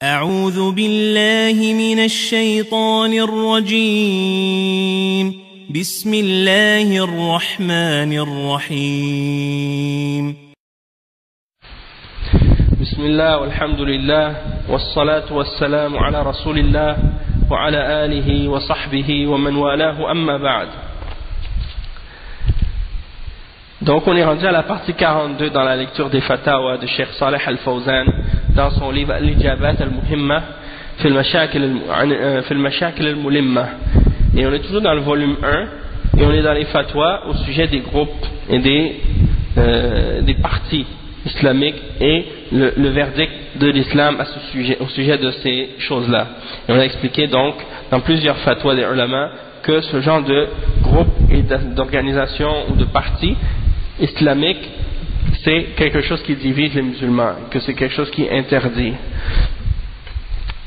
أعوذ بالله من الشيطان الرجيم بسم الله الرحمن الرحيم بسم الله والحمد لله والصلاة والسلام على رسول الله وعلى آله وصحبه ومن والاه أما بعد. Donc on est rendu à la partie 42 dans la lecture des Fatawa de Cheikh Saleh Al-Fawzan dans son livre Al-Ijabat Al-Muhimma fi al-Mashakil Al-Mulimma, et on est toujours dans le volume 1 et on est dans les fatwas au sujet des groupes et des partis islamiques et le verdict de l'islam à ce sujet, au sujet de ces choses-là. Et on a expliqué donc dans plusieurs fatwas des ulama que ce genre de groupe et d'organisation ou de parti islamique, c'est quelque chose qui divise les musulmans, que c'est quelque chose qui est interdit.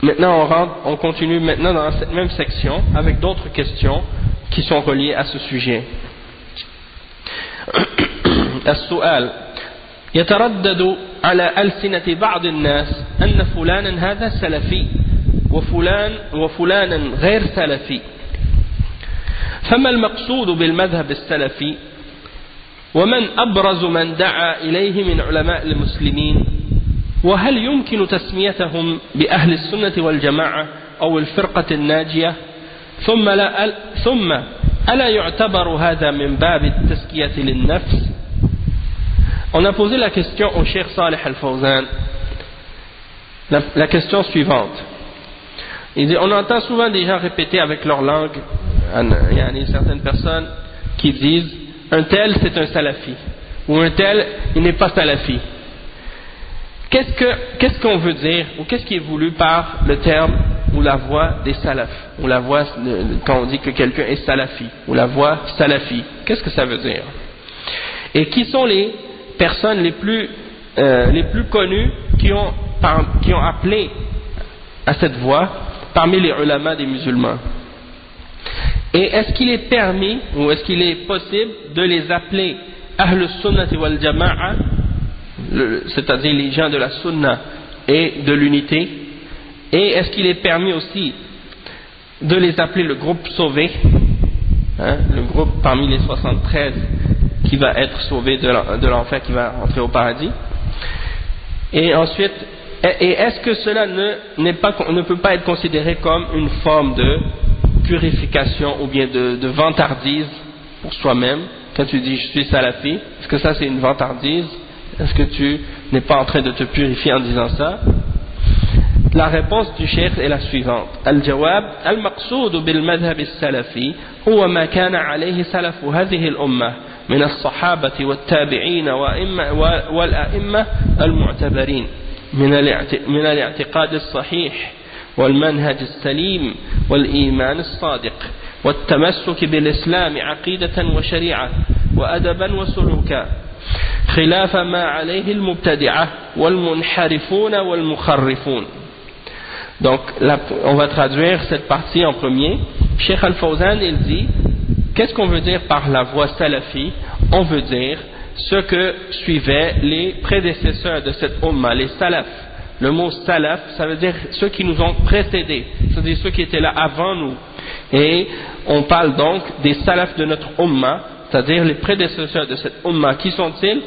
Maintenant on continue maintenant dans cette même section avec d'autres questions qui sont reliées à ce sujet. السؤال: يتردد على ألسنة بعض الناس أن فلانا هذا سلفي وفلانا غير سلفي، فما المقصود بالمذهب السلفي؟ ومن أبرز من دعا إليه من علماء المسلمين؟ وهل يمكن تسميتهم بأهل السنة والجماعة أو الفرقة الناجية؟ ثم ألا يعتبر هذا من باب التزكية للنفس؟ On a posé la question au Cheikh Saleh Al-Fawzan, la question suivante. Il dit, on entend souvent des gens répéter avec leur langue, il y a certaines personnes qui disent un tel c'est un salafi, ou un tel il n'est pas salafi. Qu'est-ce qu'on veut dire, ou qu'est-ce qui est voulu par le terme ou la voix des salafs, ou la voix quand on dit que quelqu'un est salafi, ou la voix salafi, qu'est-ce que ça veut dire? Et qui sont les personnes les plus connues qui ont appelé à cette voix parmi les ulama des musulmans? Et est-ce qu'il est permis ou est-ce qu'il est possible de les appeler Ahl Sunnati wal Jama'a, c'est-à-dire les gens de la Sunna et de l'unité? Et est-ce qu'il est permis aussi de les appeler le groupe sauvé, le groupe parmi les 73 qui va être sauvé de l'enfer, qui va entrer au paradis? Et ensuite, est-ce que cela ne peut pas être considéré comme une forme de purification ou bien de vantardise pour soi-même? Quand tu dis je suis salafi, est-ce que ça c'est une vantardise? Est-ce que tu n'es pas en train de te purifier en disant ça? La réponse du cheikh est la suivante: Al-Jawab, al-maqsoud bil-madhhab al-salafi huwa ma kana alayhi salafu hadhihi al-ummah من الصحابة والتابعين والأئمة المعتبرين من الاعتقاد الصحيح والمنهج السليم والإيمان الصادق والتمسك بالإسلام عقيدة وشريعة وأدبا وسلوكا خلاف ما عليه المبتدعة والمنحرفون والمخرفون. Donc on va traduire cette partie en premier. Cheikh Al-Fawzan il dit, qu'est-ce qu'on veut dire par la voie salafi? On veut dire ce que suivaient les prédécesseurs de cette umma, les salaf. Le mot salaf, ça veut dire ceux qui nous ont précédés, c'est-à-dire ceux qui étaient là avant nous. Et on parle donc des salafs de notre umma, c'est-à-dire les prédécesseurs de cette umma. Qui sont-ils?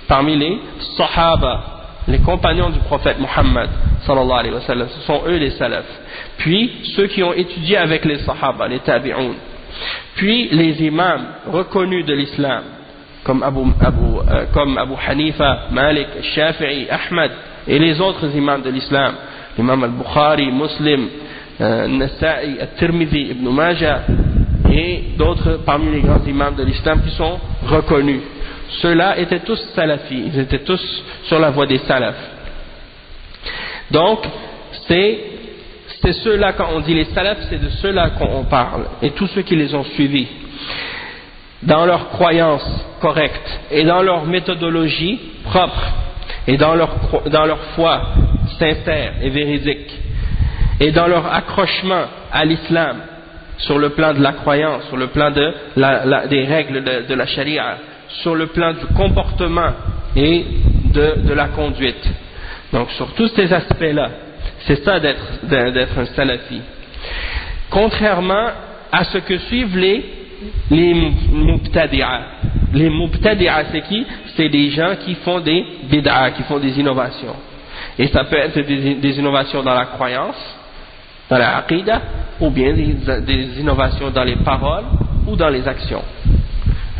Parmi les sahaba, les compagnons du prophète Muhammad sallallahu alayhi wa sallam, ce sont eux les salafs. Puis ceux qui ont étudié avec les sahaba, les tabi'un. Puis les imams reconnus de l'islam, comme Abu Hanifa, Malik, Shafi'i, Ahmad et les autres imams de l'islam, l'imam al-Bukhari, Muslim, Nasa'i, At-Tirmidhi, Ibn Majah et d'autres parmi les grands imams de l'islam qui sont reconnus. Ceux-là étaient tous salafis, ils étaient tous sur la voie des salafs. Donc c'est ceux-là, quand on dit les salafs, c'est de ceux-là qu'on parle, et tous ceux qui les ont suivis dans leur croyance correcte et dans leur méthodologie propre et dans leur foi sincère et véridique et dans leur accrochement à l'islam sur le plan de la croyance, sur le plan des règles de la charia, sur le plan du comportement et de la conduite. Donc sur tous ces aspects-là, C'est ça d'être un salafi. Contrairement à ce que suivent les mubtadi'a. Les mubtadi'a, c'est qui? C'est des gens qui font des bid'a, qui font des innovations. Et ça peut être des innovations dans la croyance, dans la aqidah, ou bien des innovations dans les paroles ou dans les actions.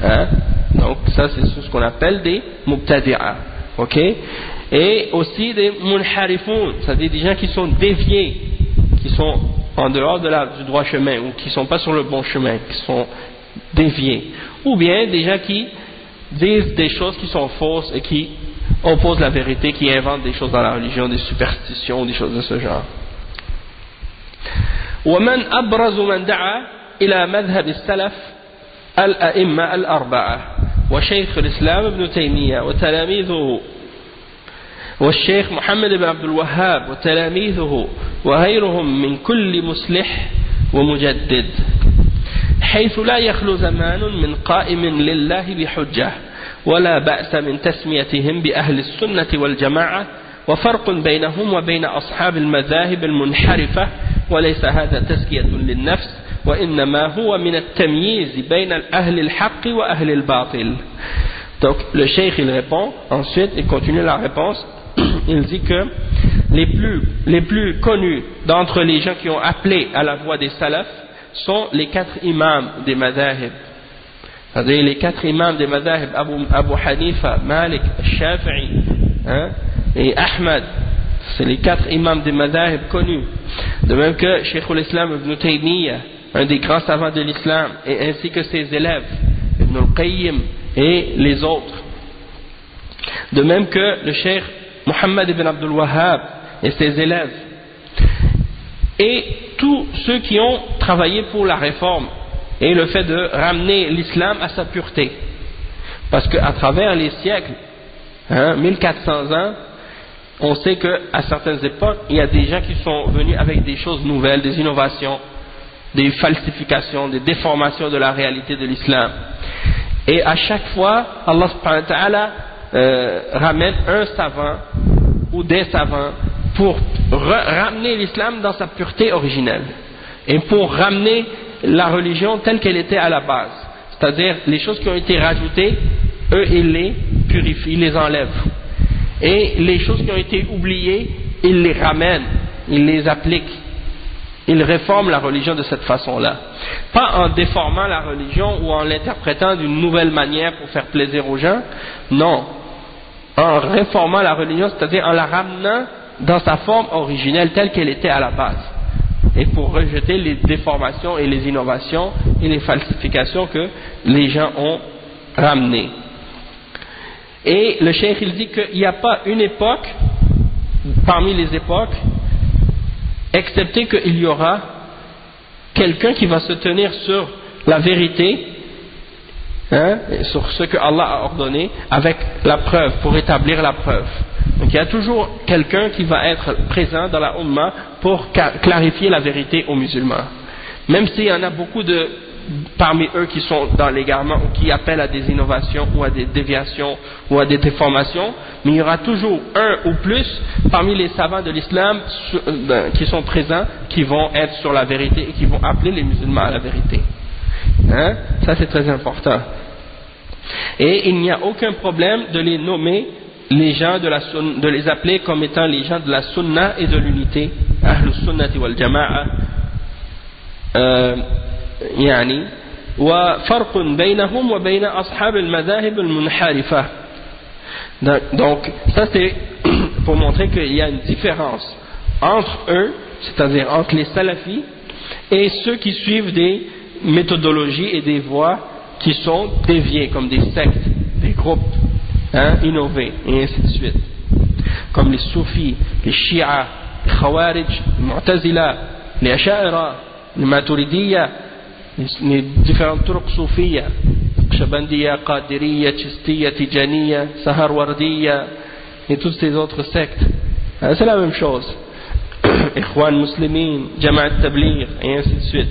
Hein? Donc ça c'est ce qu'on appelle des mubtadi'a. Ok? Et aussi des munharifun, c'est-à-dire des gens qui sont déviés, qui sont en dehors du droit chemin, ou qui ne sont pas sur le bon chemin, qui sont déviés. Ou bien des gens qui disent des choses qui sont fausses et qui opposent la vérité, qui inventent des choses dans la religion, des superstitions, des choses de ce genre. ومن أبرز من دعا إلى مذهب السلف الأئمة الأربعة وشيخ الإسلام ابن تيمية وتلاميذه والشيخ محمد بن عبد الوهاب وتلاميذه وغيرهم من كل مصلح ومجدد حيث لا يخلو زمان من قائم لله بحجة ولا بأس من تسميتهم بأهل السنة والجماعة وفرق بينهم وبين أصحاب المذاهب المنحرفة وليس هذا تزكية للنفس وإنما هو من التمييز بين أهل الحق وأهل الباطل. Donc le cheikh il répond, ensuite il continue la réponse, il dit que les plus connus d'entre les gens qui ont appelé à la voie des salafs sont les 4 imams des madhahib. C'est-à-dire les 4 imams des madhahib, Abu Hanifa, Malik, Shafi'i, hein, et Ahmad. C'est les 4 imams des madhahib connus. De même que Cheikh al-Islam ibn Taymiyyah, un des grands savants de l'islam, et ainsi que ses élèves, Ibn al-Qayyim et les autres. De même que le Cheikh Muhammad ibn Abdul Wahhab et ses élèves. Et tous ceux qui ont travaillé pour la réforme et le fait de ramener l'islam à sa pureté. Parce qu'à travers les siècles, 1400 ans, on sait qu'à certaines époques, il y a des gens qui sont venus avec des choses nouvelles, des innovations, des falsifications, des déformations de la réalité de l'islam. Et à chaque fois, Allah subhanahu wa ta'ala ramène un savant ou des savants pour ramener l'islam dans sa pureté originelle et pour ramener la religion telle qu'elle était à la base. C'est-à-dire, les choses qui ont été rajoutées, eux, ils les purifient, ils les enlèvent. Et les choses qui ont été oubliées, ils les ramènent, ils les appliquent. Ils réforment la religion de cette façon-là. Pas en déformant la religion ou en l'interprétant d'une nouvelle manière pour faire plaisir aux gens. Non. En réformant la religion, c'est-à-dire en la ramenant dans sa forme originelle telle qu'elle était à la base. Et pour rejeter les déformations et les innovations et les falsifications que les gens ont ramenées. Et le cheikh il dit qu'il n'y a pas une époque parmi les époques excepté qu'il y aura quelqu'un qui va se tenir sur la vérité, sur ce que Allah a ordonné avec la preuve, pour établir la preuve. Donc il y a toujours quelqu'un qui va être présent dans la Ummah pour clarifier la vérité aux musulmans. Même s'il y en a beaucoup parmi eux qui sont dans l'égarement ou qui appellent à des innovations ou à des déviations ou à des déformations, mais il y aura toujours un ou plus parmi les savants de l'islam qui sont présents, qui vont être sur la vérité et qui vont appeler les musulmans à la vérité. Ça c'est très important. Et il n'y a aucun problème de les nommer les gens de les appeler comme étant les gens de la sunna et de l'unité, ahlus sunnati wal jama'a, يعني وفرق بينهم وبين أصحاب المذاهب المنحرفة. Donc ça c'est pour montrer qu'il y a une différence entre eux, c'est-à-dire entre les salafis et ceux qui suivent des méthodologies et des voies qui sont déviées, comme des sectes, des groupes innovés et ainsi de suite, comme les soufis, les shi'a, les khawarij, les mu'tazila, les asha'ira, les maturidiyya, les différentes turuq soufiyya, Naqshbandiyya, Qadiriyya, Chistiyya, Tijaniyya, Saharwardiyya et toutes ces autres sectes. C'est la même chose. Ikhwan Muslimin, Jama'at Tabligh et ainsi de suite.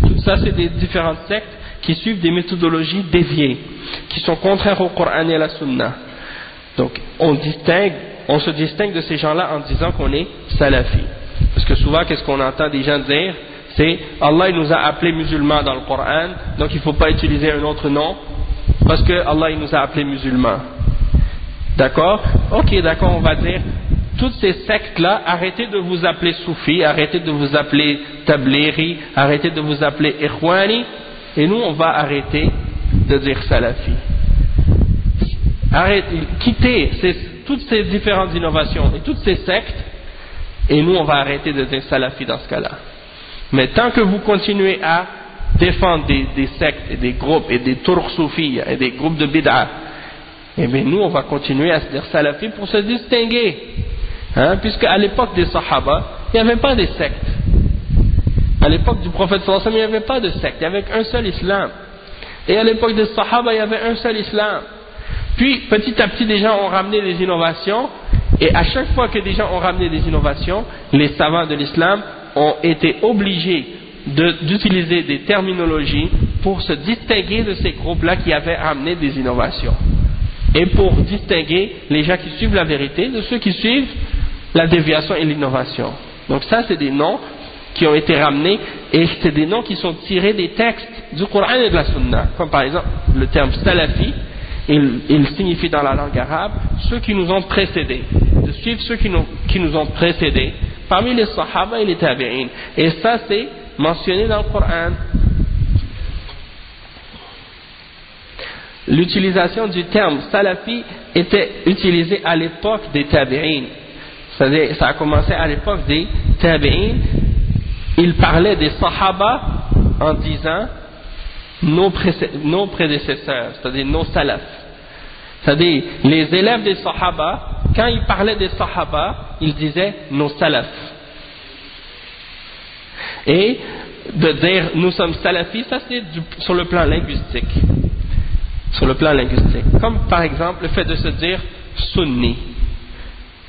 Tout ça c'est des différentes sectes qui suivent des méthodologies déviées, qui sont contraires au Coran et à la Sunna. Donc on se distingue de ces gens-là en disant qu'on est salafi. que souvent, qu'est-ce qu'on entend des gens dire? C'est Allah il nous a appelés musulmans dans le Coran, donc il ne faut pas utiliser un autre nom parce que Allah il nous a appelés musulmans. D'accord? Ok, d'accord, on va dire toutes ces sectes-là, arrêtez de vous appeler soufis, arrêtez de vous appeler tablighi, arrêtez de vous appeler ikhwani, et nous on va arrêter de dire salafi. Quittez toutes ces différentes innovations et toutes ces sectes, et nous on va arrêter de dire salafi dans ce cas-là. Mais tant que vous continuez à défendre des sectes et des groupes et des turcs soufis et des groupes de bid'a, et bien nous on va continuer à se dire salafi pour se distinguer, hein, puisque à l'époque des sahaba il n'y avait pas des sectes. À l'époque du prophète sallallahu alayhi wa sallam il n'y avait pas de secte, il y avait qu'un seul islam. Et à l'époque des sahaba il y avait un seul islam. Puis petit à petit des gens ont ramené des innovations, et à chaque fois que des gens ont ramené des innovations, les savants de l'islam ont été obligés d'utiliser des terminologies pour se distinguer de ces groupes-là qui avaient amené des innovations. Et pour distinguer les gens qui suivent la vérité de ceux qui suivent la déviation et l'innovation. Donc ça, c'est des noms qui ont été ramenés, et c'est des noms qui sont tirés des textes du Coran et de la Sunna. Comme par exemple, le terme salafi, il signifie dans la langue arabe ceux qui nous ont précédés, de suivre ceux qui nous ont précédés, parmi les sahaba et les tabi'in. Et ça, c'est mentionné dans le Coran. L'utilisation du terme salafi était utilisée à l'époque des tabi'in. C'est-à-dire, ça a commencé à l'époque des tabi'in. Ils parlaient des sahaba en disant nos prédécesseurs, c'est-à-dire nos salafs. C'est-à-dire, les élèves des sahaba, quand ils parlaient des sahaba, ils disaient nos salafs. Et de dire nous sommes salafis, ça c'est sur le plan linguistique. Sur le plan linguistique. Comme par exemple le fait de se dire sunni.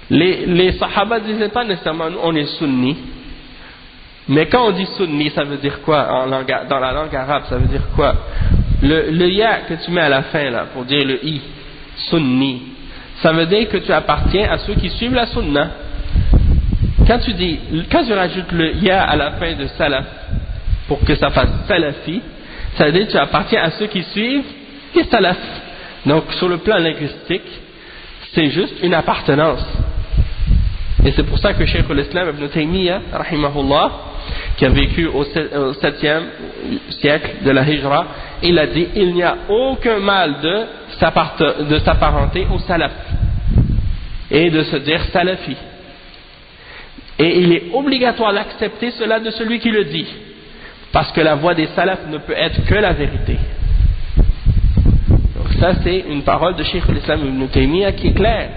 Les sahaba ne disaient pas nécessairement nous on est sunni. Mais quand on dit sunni, ça veut dire quoi dans la langue arabe, ça veut dire quoi? Le ya que tu mets à la fin là, pour dire le i, sunni, ça veut dire que tu appartiens à ceux qui suivent la sunna. Quand tu rajoutes le ya à la fin de salaf, pour que ça fasse salafi, ça veut dire que tu appartiens à ceux qui suivent les salaf. Donc sur le plan linguistique, c'est juste une appartenance. Et c'est pour ça que Cheikh al-Islam Ibn Taymiyyah, rahimahullah, qui a vécu au 7e siècle de la Hijra, il a dit il n'y a aucun mal de s'apparenter au salaf et de se dire salafi. Et il est obligatoire d'accepter cela de celui qui le dit, parce que la voix des salafs ne peut être que la vérité. Donc ça c'est une parole de Cheikh al-Islam Ibn Taymiyyah qui est claire.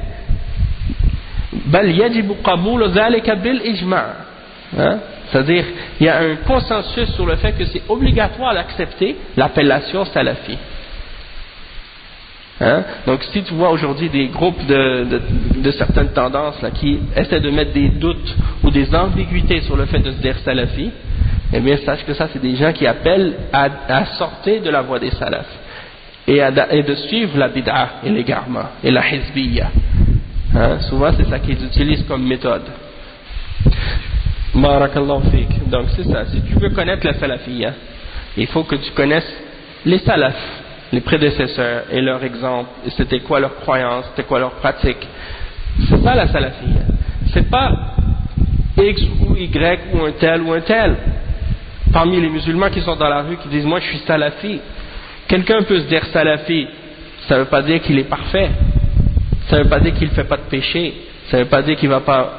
C'est-à-dire, il y a un consensus sur le fait que c'est obligatoire d'accepter l'appellation salafi. Donc si tu vois aujourd'hui des groupes de certaines tendances là, qui essaient de mettre des doutes ou des ambiguïtés sur le fait de se dire salafi, eh bien sache que ça c'est des gens qui appellent à sortir de la voie des salafs et de suivre la bid'a et l'égarement et la hizbiyya. Souvent c'est ça qu'ils utilisent comme méthode. Barakallahu fik. Donc c'est ça, si tu veux connaître la salafiyya, il faut que tu connaisses les salafs, les prédécesseurs et leurs exemples, et c'était quoi leur croyance, c'était quoi leur pratique. C'est ça la salafiyya. C'est pas X ou Y ou un tel. Parmi les musulmans qui sont dans la rue qui disent moi je suis salafi. Quelqu'un peut se dire salafi, ça ne veut pas dire qu'il est parfait. Ça ne veut pas dire qu'il ne fait pas de péché. Ça ne veut pas dire qu'il ne va pas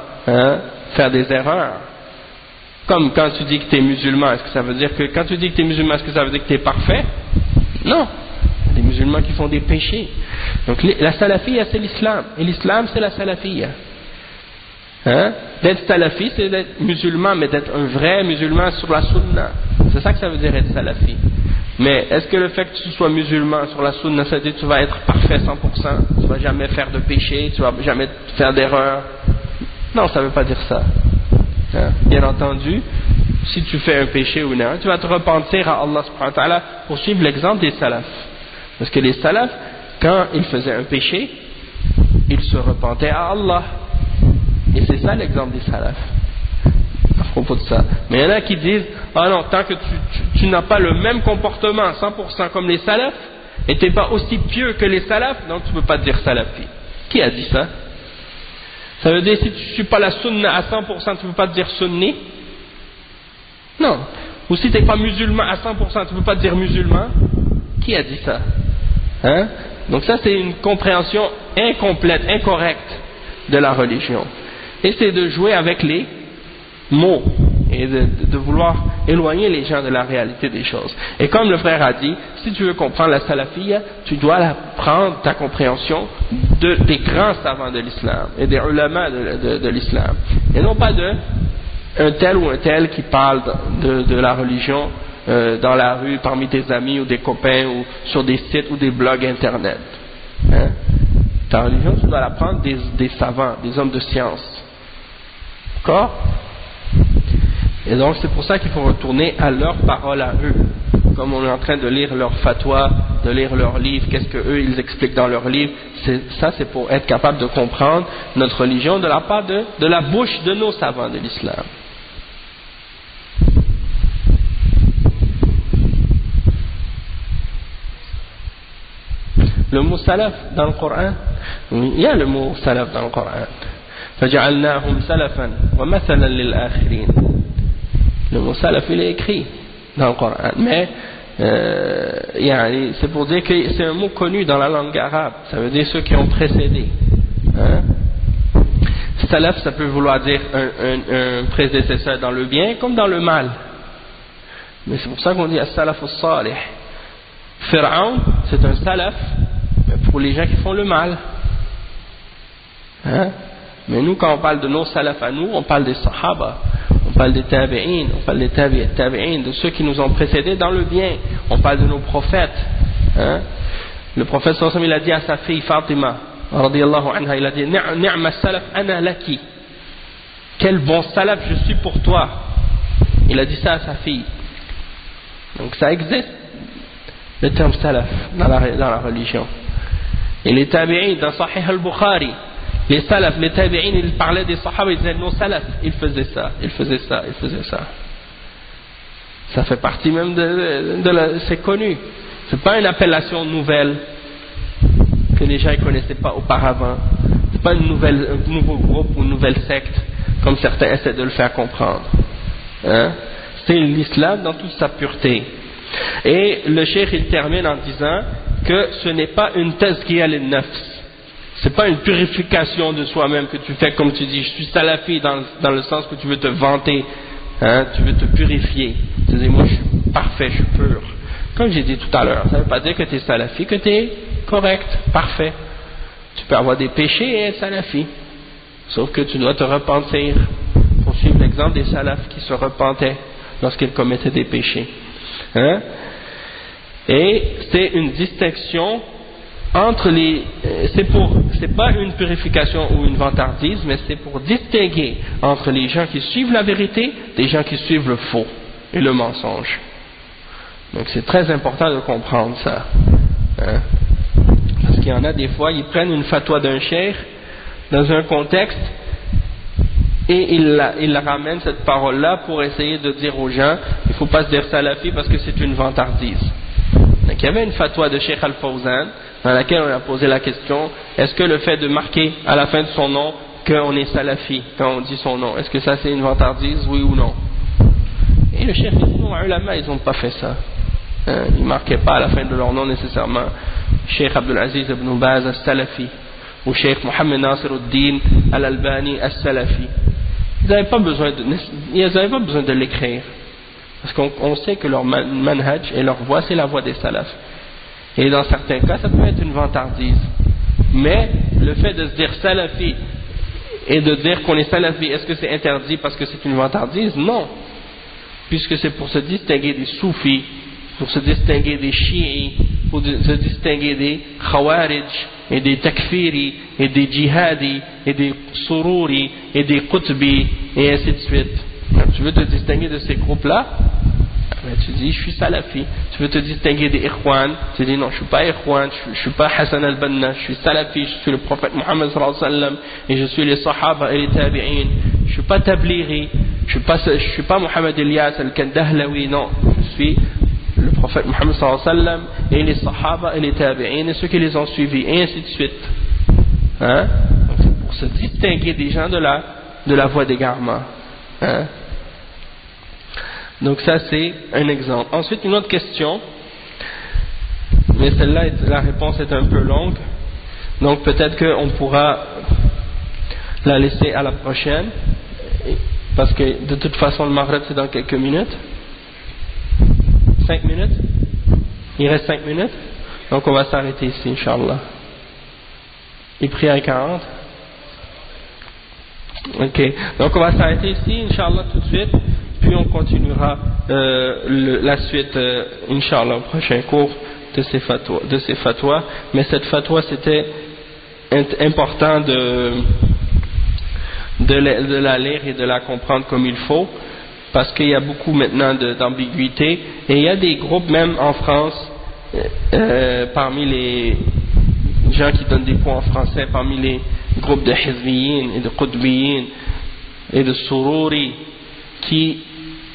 faire des erreurs. Comme quand tu dis que tu es musulman, est-ce que ça veut dire que quand tu dis que tu es musulman, est-ce que ça veut dire que tu es parfait? Non. Il y a des musulmans qui font des péchés. Donc la salafiyya c'est l'islam. Et l'islam c'est la salafiyya. D'être salafi c'est d'être musulman, mais d'être un vrai musulman sur la sunna. C'est ça que ça veut dire être salafi. Mais est-ce que le fait que tu sois musulman sur la sunna, ça veut dire que tu vas être parfait 100%, tu vas jamais faire de péché, tu vas jamais faire d'erreur? Non, ça ne veut pas dire ça. Bien entendu, si tu fais un péché ou non, tu vas te repentir à Allah subhanahu wa ta'ala pour suivre l'exemple des salafs. Parce que les salafs, quand ils faisaient un péché, ils se repentaient à Allah. Et c'est ça l'exemple des salafs. propos de ça. Mais il y en a qui disent, ah non, tant que tu n'as pas le même comportement 100% comme les salafs, et tu n'es pas aussi pieux que les salafs, donc tu ne peux pas te dire salafi. Qui a dit ça? Ça veut dire, si tu ne suis pas la sunna à 100%, tu ne peux pas te dire sunni? Non. Ou si tu n'es pas musulman à 100%, tu ne peux pas te dire musulman? Qui a dit ça? Hein? Donc ça, c'est une compréhension incomplète, incorrecte de la religion. Et c'est de jouer avec les mots et de vouloir éloigner les gens de la réalité des choses. Et comme le frère a dit, si tu veux comprendre la salafiyya, tu dois prendre ta compréhension des grands savants de l'islam et des ulama de l'islam. Et non pas un tel ou un tel qui parle de la religion dans la rue, parmi tes amis ou des copains ou sur des sites ou des blogs internet. Hein? Ta religion, tu dois la prendre des savants, des hommes de science. D'accord? Et donc c'est pour ça qu'il faut retourner à leurs paroles à eux. Comme on est en train de lire leurs fatwas, de lire leurs livres, qu'est-ce qu'eux ils expliquent dans leurs livres, ça c'est pour être capable de comprendre notre religion de la part de la bouche de nos savants de l'islam. Le mot salaf dans le Coran, il y a le mot salaf dans le Coran. فَجَعَلْنَاهُمْ سَلَفًا وَمَثَلًا لِلْآخِرِينَ. Le mot salaf il est écrit dans le Coran, mais c'est pour dire que c'est un mot connu dans la langue arabe, ça veut dire ceux qui ont précédé. Hein? Salaf, ça peut vouloir dire un prédécesseur dans le bien comme dans le mal. Mais c'est pour ça qu'on dit as-salaf as-salih. Pharaon, c'est un salaf pour les gens qui font le mal. Hein? Mais nous, quand on parle de nos salafs à nous, on parle des sahaba, on parle des tabi'in, on parle des tabi'in, de ceux qui nous ont précédés dans le bien. On parle de nos prophètes. Hein? Le prophète sallallahu alayhi wa sallam, il a dit à sa fille Fatima, radiyallahu anha, il a dit ni'ma salaf ana laki. Quel bon salaf je suis pour toi. Il a dit ça à sa fille. Donc ça existe, le terme salaf dans la religion. Et les tabi'in dans Sahih al-Bukhari, les salaf, les tabi'in, ils parlaient des sahaba, ils disaient nos salaf, ils faisaient ça, ils faisaient ça, ils faisaient ça. Ça fait partie même c'est connu. C'est pas une appellation nouvelle que les gens ne connaissaient pas auparavant. C'est pas un nouveau groupe ou une nouvelle secte comme certains essaient de le faire comprendre. Hein? C'est l'islam dans toute sa pureté. Et le cheikh il termine en disant que ce n'est pas une tazkiya lin-nafs. C'est pas une purification de soi-même que tu fais comme tu dis, je suis salafi dans le sens que tu veux te vanter, hein, tu veux te purifier. Tu dis, moi je suis parfait, je suis pur. Comme j'ai dit tout à l'heure, ça ne veut pas dire que tu es salafi, que tu es correct, parfait. Tu peux avoir des péchés et être salafi. Sauf que tu dois te repentir. Pour suivre l'exemple des salafs qui se repentaient lorsqu'ils commettaient des péchés. Hein? Et c'est une distinction entre c'est pas une purification ou une vantardise, mais c'est pour distinguer entre les gens qui suivent la vérité des gens qui suivent le faux et le mensonge. Donc c'est très important de comprendre ça. Hein? Parce qu'il y en a des fois, ils prennent une fatwa d'un cheikh dans un contexte et ils ramènent cette parole-là pour essayer de dire aux gens, il ne faut pas se dire salafi parce que c'est une vantardise. Donc il y avait une fatwa de Cheikh Al-Fawzan dans laquelle on a posé la question, est-ce que le fait de marquer à la fin de son nom qu'on est salafi, quand on dit son nom, est-ce que ça c'est une vantardise, oui ou non? Et le cheikh dit non, ulama ils n'ont pas fait ça. Hein, ils ne marquaient pas à la fin de leur nom nécessairement Cheikh Abdul Aziz ibn Baz al-Salafi ou Cheikh Mohammed Nasir al-Din al-Albani al-Salafi. Ils n'avaient pas besoin de l'écrire. Parce qu'on sait que leur manhaj et leur voix, c'est la voix des salafs. Et dans certains cas, ça peut être une vantardise. Mais le fait de se dire salafi et de dire qu'on est salafi, est-ce que c'est interdit parce que c'est une vantardise? Non. Puisque c'est pour se distinguer des soufis, pour se distinguer des chiites, pour se distinguer des khawarij, et des takfiri, et des djihadi, et des sururi, et des qutbi, et ainsi de suite. Donc, tu veux te distinguer de ces groupes-là, tu dis je suis salafi. Tu veux te distinguer des ikhwan, tu dis non, je suis pas ikhwan, je suis pas Hassan al-Banna, je suis salafi, je suis le prophète Mohammed sallallahu alayhi wa sallam, et je suis les sahaba et les tabi'in. Je suis pas tabliri, Je suis pas Mohamed Elias al-Kandahlawi, non. Je suis le prophète Mohammed sallallahu alayhi wa sallam et les Sahaba et les Tabi'in et ceux qui les ont suivis, et ainsi de suite. Hein? Donc c'est pour se distinguer des gens de la voie d'égarement. Hein? Donc ça c'est un exemple. Ensuite une autre question, mais celle-là la réponse est un peu longue, donc peut-être qu'on pourra la laisser à la prochaine, parce que de toute façon le Maghreb c'est dans quelques minutes. 5 minutes? Il reste 5 minutes? Donc on va s'arrêter ici, Inch'Allah. Il prie à 40. Ok, donc on va s'arrêter ici, Inch'Allah, tout de suite, puis on continuera la suite, Inch'Allah, au prochain cours de ces fatwas. Mais cette fatwa, c'était important de la lire et de la comprendre comme il faut, parce qu'il y a beaucoup maintenant d'ambiguïté, et il y a des groupes même en France, parmi les gens qui donnent des cours en français, parmi les groupes de Hizbiyin et de Qutbiyin et de Sururi, qui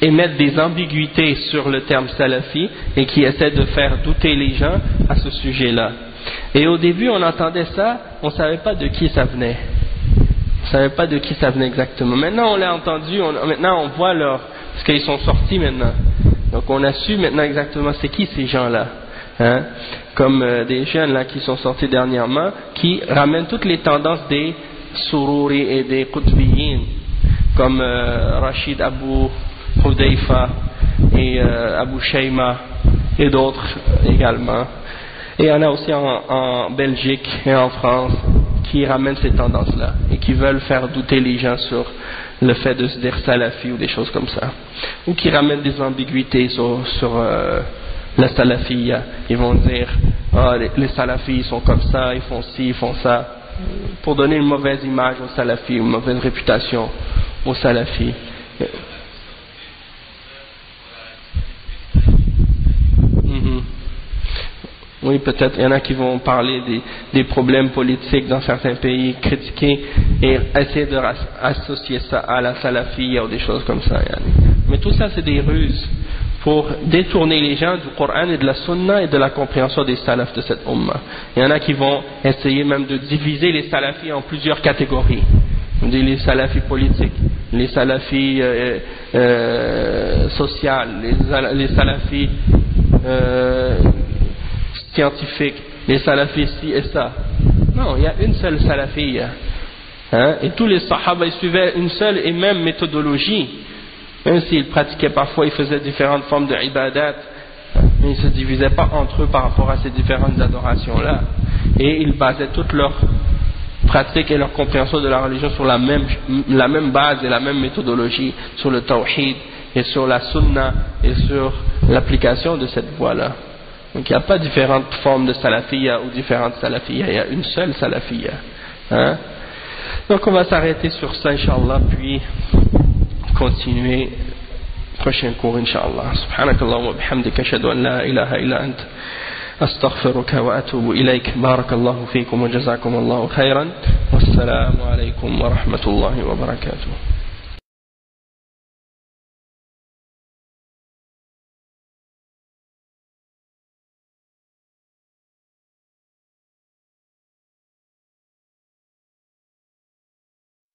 émettent des ambiguïtés sur le terme salafi et qui essaient de faire douter les gens à ce sujet-là. Et au début on entendait ça, on ne savait pas de qui ça venait. On ne savait pas de qui ça venait exactement. Maintenant on l'a entendu, maintenant on voit parce qu'ils sont sortis maintenant. Donc on a su maintenant exactement c'est qui ces gens-là. Hein? Comme des jeunes là qui sont sortis dernièrement, qui ramènent toutes les tendances des Sururi et des Qutbiyin, comme Rachid Abu Hudayfa et Abu Shayma et d'autres également. Et il y en a aussi en Belgique et en France qui ramènent ces tendances-là et qui veulent faire douter les gens sur le fait de se dire salafi ou des choses comme ça, ou qui ramènent des ambiguïtés sur la salafiyya. Ils vont dire les salafis sont comme ça, ils font ci, ils font ça, pour donner une mauvaise image aux salafis, une mauvaise réputation aux salafis. Oui, peut-être il y en a qui vont parler des problèmes politiques dans certains pays, critiquer et essayer d'associer ça à la salafiyya ou des choses comme ça. Mais tout ça c'est des ruses pour détourner les gens du Coran et de la Sunna et de la compréhension des salafs de cette umma. Il y en a qui vont essayer même de diviser les salafis en plusieurs catégories. On dit les salafis politiques, les salafis sociales, les salafis scientifiques, les salafis ci et ça. Non, il y a une seule salafiyya. Hein? Et tous les sahaba ils suivaient une seule et même méthodologie. Même s'ils pratiquaient parfois, ils faisaient différentes formes de ibadat, mais ils ne se divisaient pas entre eux par rapport à ces différentes adorations-là. Et ils basaient toute leur pratique et leur compréhension de la religion sur la même base et la même méthodologie, sur le tawhid et sur la sunna et sur l'application de cette voie-là. Donc il n'y a pas différentes formes de salafiyya ou différentes salafiyya, il y a une seule salafiyya. Hein? Donc on va s'arrêter sur ça, Inch'Allah, puis continuer prochain cours, Inch'Allah. Subhanakallahumma wa bihamdika ashhadu an la ilaha illa ant astaghfiruka wa atubu ilayk. Barakallahu fikum wa jazakumullahu khairan. Wassalamu alaykum wa rahmatullahi wa barakatuh.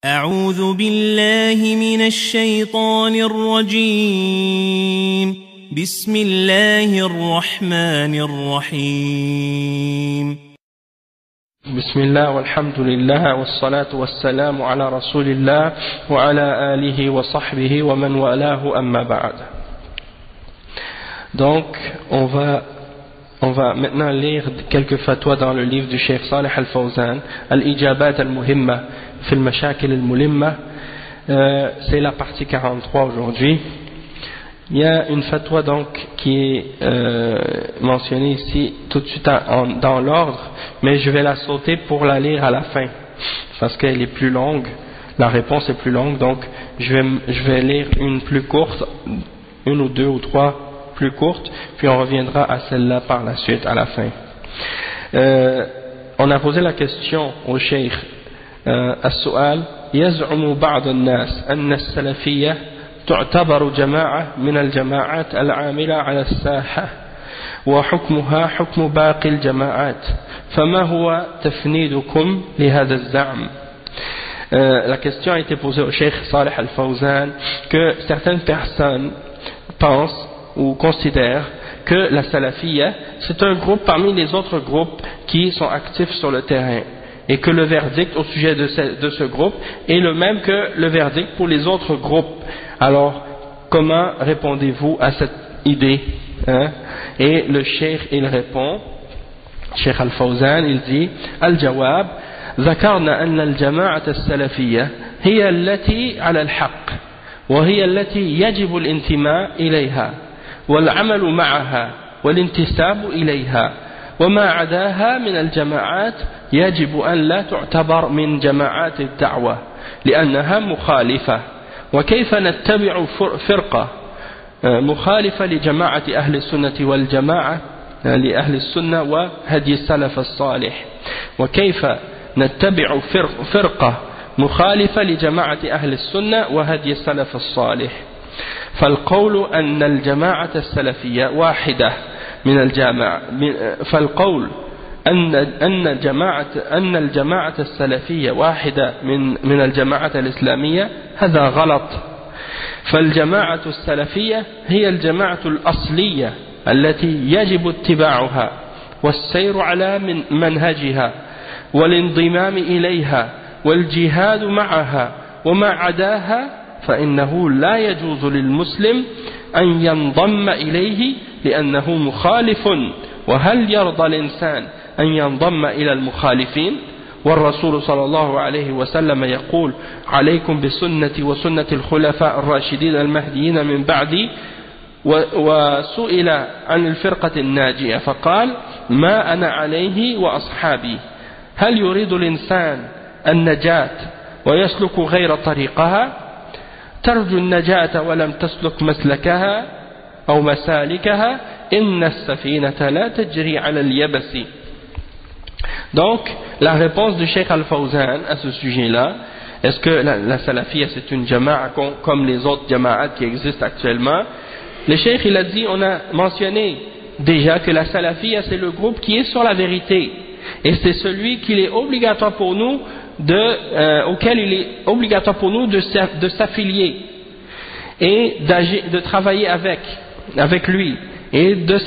أعوذ بالله من الشيطان الرجيم. بسم الله الرحمن الرحيم. بسم الله والحمد لله والصلاة والسلام على رسول الله وعلى آله وصحبه ومن والاه أما بعد. Donc on va maintenant lire quelques fatwas dans le livre du Cheikh Salih Al-Fawzan, Al-Ijabat Al-Muhimma fi al-Mashakil Al-Mulimma. C'est la partie 43 aujourd'hui. Il y a une fatwa donc qui est mentionnée ici tout de suite dans l'ordre, mais je vais la sauter pour la lire à la fin parce qu'elle est plus longue, la réponse est plus longue, donc je vais lire une plus courte, une ou deux ou trois plus courtes, puis on reviendra à celle-là par la suite à la fin. On a posé la question au Cheikh السؤال: يزعم بعض الناس أن السلفية تعتبر جماعة من الجماعات العاملة على الساحة وحكمها حكم باقي الجماعات فما هو تفنيدكم لهذا الزعم. La question a été posée au Cheikh Salih Al-Fawzan que certaines personnes pensent ou considèrent que la Salafiyya c'est un groupe parmi les autres groupes qui sont actifs sur le terrain et que le verdict au sujet de ce groupe est le même que le verdict pour les autres groupes. Alors comment répondez-vous à cette idée, hein? Et le Cheikh il répond, Cheikh Al-Fawzan il dit Al-Jawab ذكرنا أن الجماعة السلفية هي التي على الحق وهي التي يجب الانتماء إليها والعمل معها والانتساب إليها وما عداها من الجماعات يجب أن لا تعتبر من جماعات الدعوة لأنها مخالفة. وكيف نتبع فرقة مخالفة لجماعة أهل السنة والجماعة لأهل السنة وهدي السلف الصالح؟ وكيف نتبع فرقة مخالفة لجماعة أهل السنة وهدي السلف الصالح؟ فالقول أن الجماعة السلفية واحدة من الجماعة فالقول أن الجماعة السلفية واحدة من الجماعة الإسلامية هذا غلط. فالجماعة السلفية هي الجماعة الأصلية التي يجب اتباعها والسير على منهجها والانضمام إليها والجهاد معها وما عداها فإنه لا يجوز للمسلم أن ينضم إليه لأنه مخالف. وهل يرضى الإنسان أن ينضم إلى المخالفين؟ والرسول صلى الله عليه وسلم يقول عليكم بسنتي وسنة الخلفاء الراشدين المهديين من بعدي. وسئل عن الفرقة الناجية فقال ما أنا عليه وأصحابي. هل يريد الإنسان النجاة ويسلك غير طريقها؟ ترجو النجاة ولم تسلك مسلكها أو مسالكها إن السفينة لا تجري على اليبس. Donc la réponse du Cheikh Al-Fawzan à ce sujet-là, est-ce que la Salafiyya c'est une jama'a comme les autres jama'at qui existent actuellement? Le Cheikh il a dit, on a mentionné déjà que la Salafiyya c'est le groupe qui est sur la vérité et c'est celui qu'il est obligatoire pour nous auquel il est obligatoire pour nous de s'affilier et de travailler avec lui et de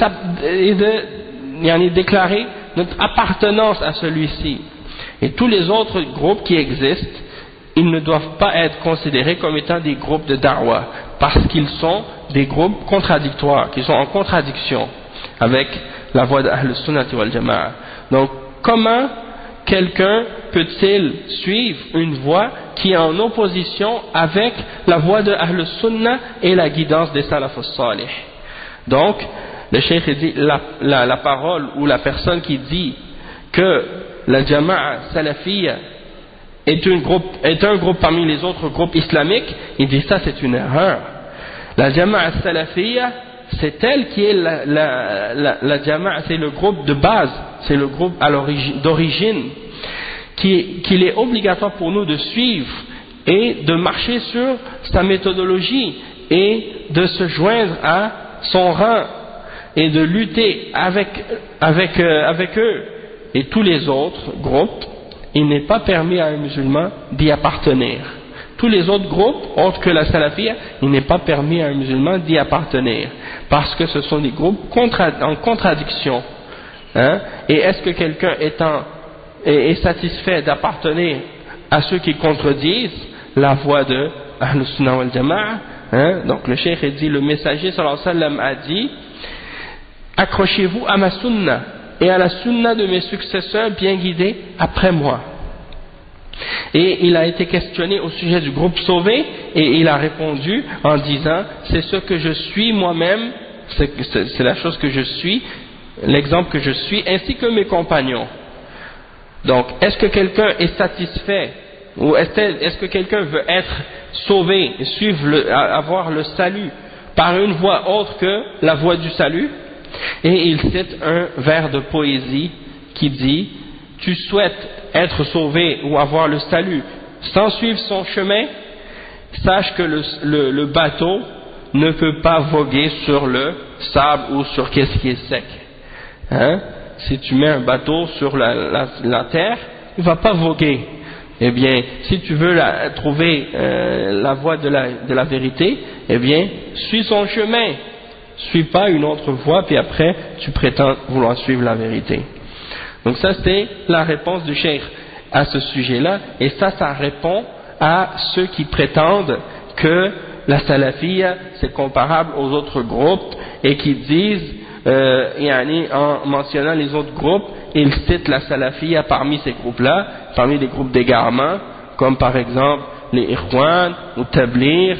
déclarer notre appartenance à celui-ci. Et tous les autres groupes qui existent, ils ne doivent pas être considérés comme étant des groupes de da'wah parce qu'ils sont des groupes contradictoires, qui sont en contradiction avec la voie d'Ahl Sunnah wal Jama'a. Donc comment quelqu'un peut-il suivre une voie qui est en opposition avec la voie de Ahl Sunnah et la guidance des Salaf al-Salih? Donc le Cheikh dit la parole ou la personne qui dit que la Jama'a Salafiyya est un groupe parmi les autres groupes islamiques, il dit ça c'est une erreur. La Jama'a Salafiyya c'est elle qui est la Jama'a, c'est le groupe de base, c'est le groupe d'origine qu'il est obligatoire pour nous de suivre et de marcher sur sa méthodologie et de se joindre à son rang et de lutter avec eux. Et tous les autres groupes, il n'est pas permis à un musulman d'y appartenir. Tous les autres groupes, autres que la Salafiyya, il n'est pas permis à un musulman d'y appartenir, parce que ce sont des groupes en contradiction. Hein? Et est-ce que quelqu'un est satisfait d'appartenir à ceux qui contredisent la voie de Ahl Sunnah wal Jama'a? Hein? Donc le Cheikh dit, le messager sallallahu alayhi wa sallam a dit, accrochez-vous à ma sunna et à la sunna de mes successeurs bien guidés après moi. Et il a été questionné au sujet du groupe sauvé et il a répondu en disant, c'est ce que je suis moi-même, c'est la chose que je suis, l'exemple que je suis, ainsi que mes compagnons. Donc est-ce que quelqu'un est satisfait ou est-ce que quelqu'un veut être sauvé, avoir le salut par une voie autre que la voie du salut? Et il cite un vers de poésie qui dit, tu souhaites être sauvé ou avoir le salut sans suivre son chemin, sache que le bateau ne peut pas voguer sur le sable ou sur qu'est-ce qui est sec. Hein? Si tu mets un bateau sur la terre, il ne va pas voguer. Eh bien, si tu veux trouver la voie de la vérité, eh bien, suis son chemin. Suis pas une autre voie, puis après, tu prétends vouloir suivre la vérité. Donc ça, c'est la réponse du cheikh à ce sujet-là, et ça répond à ceux qui prétendent que la salafiyya c'est comparable aux autres groupes et qui disent, en mentionnant les autres groupes, ils citent la salafiyya parmi ces groupes-là, parmi les groupes d'égarement, comme par exemple les Ikhwan, ou Tabligh,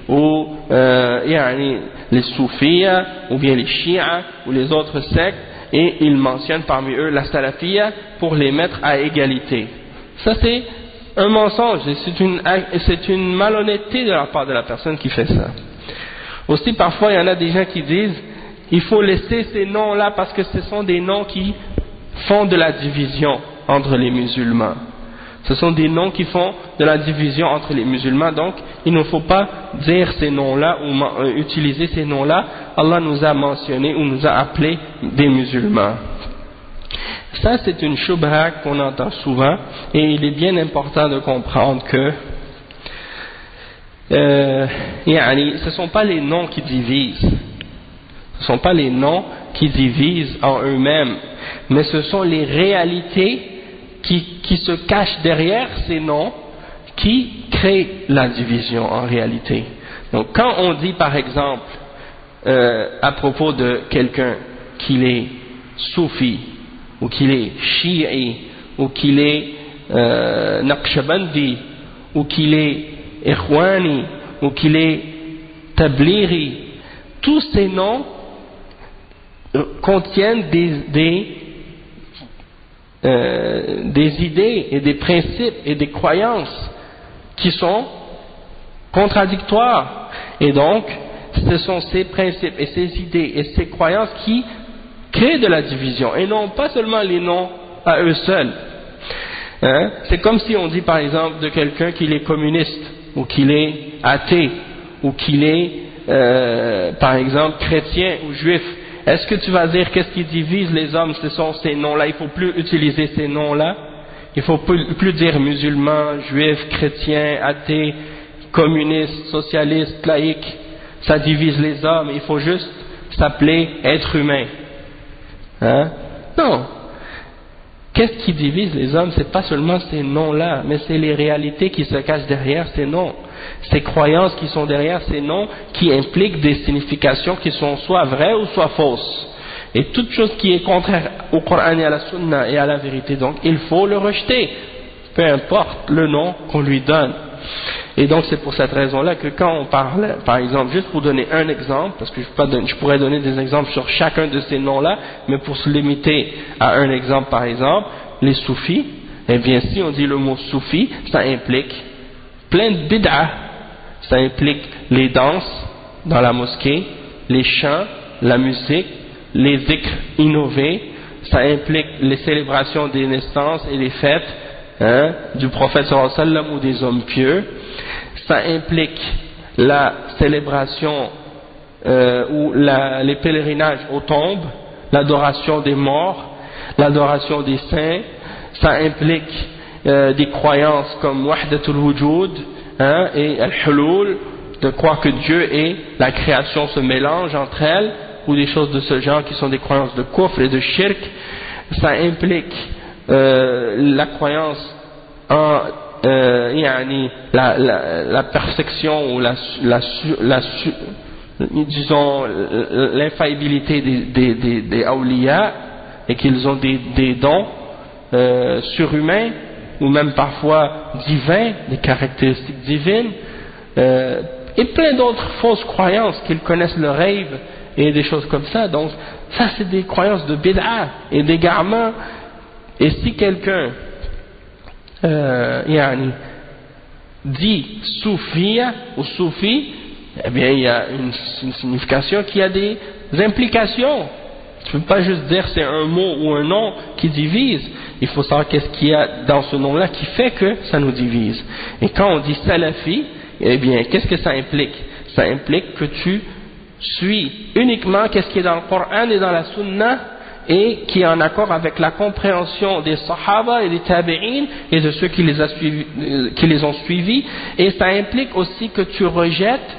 ou les Soufiyya, ou bien les Shia, ou les autres sectes, et ils mentionnent parmi eux la salafiyya pour les mettre à égalité. Ça c'est un mensonge, et c'est une malhonnêteté de la part de la personne qui fait ça. Aussi parfois il y en a des gens qui disent il faut laisser ces noms-là parce que ce sont des noms qui font de la division entre les musulmans. Ce sont des noms qui font de la division entre les musulmans, donc il ne faut pas dire ces noms-là ou utiliser ces noms-là. Allah nous a mentionné ou nous a appelés des musulmans. Ça c'est une shubha qu'on entend souvent, et il est bien important de comprendre que ce ne sont pas les noms qui divisent, ce ne sont pas les noms qui divisent en eux-mêmes, mais ce sont les réalités qui se cachent derrière ces noms qui créent la division en réalité. Donc quand on dit par exemple à propos de quelqu'un qu'il est soufi, ou qu'il est chi'i, ou qu'il est naqshbandi, ou qu'il est ikhwani, ou qu'il est tablighi, tous ces noms contiennent des idées et des principes et des croyances qui sont contradictoires, et donc ce sont ces principes et ces idées et ces croyances qui créent de la division, et non pas seulement les noms à eux seuls. Hein? C'est comme si on dit par exemple de quelqu'un qu'il est communiste, ou qu'il est athée, ou qu'il est par exemple chrétien ou juif. Est-ce que tu vas dire qu'est-ce qui divise les hommes? Ce sont ces noms-là. Il ne faut plus utiliser ces noms-là. Il ne faut plus dire musulman, juif, chrétien, athée, communiste, socialiste, laïque. Ça divise les hommes. Il faut juste s'appeler être humain. Hein? Non. Qu'est-ce qui divise les hommes? C'est pas seulement ces noms-là, mais c'est les réalités qui se cachent derrière ces noms. Ces croyances qui sont derrière ces noms, qui impliquent des significations qui sont soit vraies ou soit fausses. Et toute chose qui est contraire au Coran et à la Sunna et à la vérité, donc il faut le rejeter, peu importe le nom qu'on lui donne. Et donc c'est pour cette raison-là que quand on parle, par exemple, juste pour donner un exemple, parce que je pourrais donner des exemples sur chacun de ces noms-là, mais pour se limiter à un exemple, par exemple, les soufis, eh bien si on dit le mot soufi, ça implique plein de bid'ah. Ça implique les danses dans la mosquée, les chants, la musique, les dhikrs innovés, ça implique les célébrations des naissances et des fêtes du prophète sallallahu alayhi wa sallam ou des hommes pieux, ça implique la célébration ou les pèlerinages aux tombes, l'adoration des morts, l'adoration des saints, ça implique des croyances comme wahdatul wujud et al-hulul, de croire que Dieu et la création se mélangent entre elles, ou des choses de ce genre qui sont des croyances de kufr et de shirk. Ça implique la croyance en la perfection ou disons l'infaillibilité des awliya, et qu'ils ont des dons surhumains ou même parfois divins, des caractéristiques divines, et plein d'autres fausses croyances, qu'ils connaissent le rêve et des choses comme ça. Donc ça c'est des croyances de bid'a et d'égarement. Et si quelqu'un dit soufia ou soufi, eh bien il y a une signification qui a des implications. Tu ne peux pas juste dire c'est un mot ou un nom qui divise. Il faut savoir qu'est-ce qu'il y a dans ce nom-là qui fait que ça nous divise. Et quand on dit salafi, eh bien, qu'est-ce que ça implique? Ça implique que tu suis uniquement qu'est-ce qui est dans le Coran et dans la Sunna et qui est en accord avec la compréhension des Sahaba et des Tabi'in et de ceux qui les ont suivis, et ça implique aussi que tu rejettes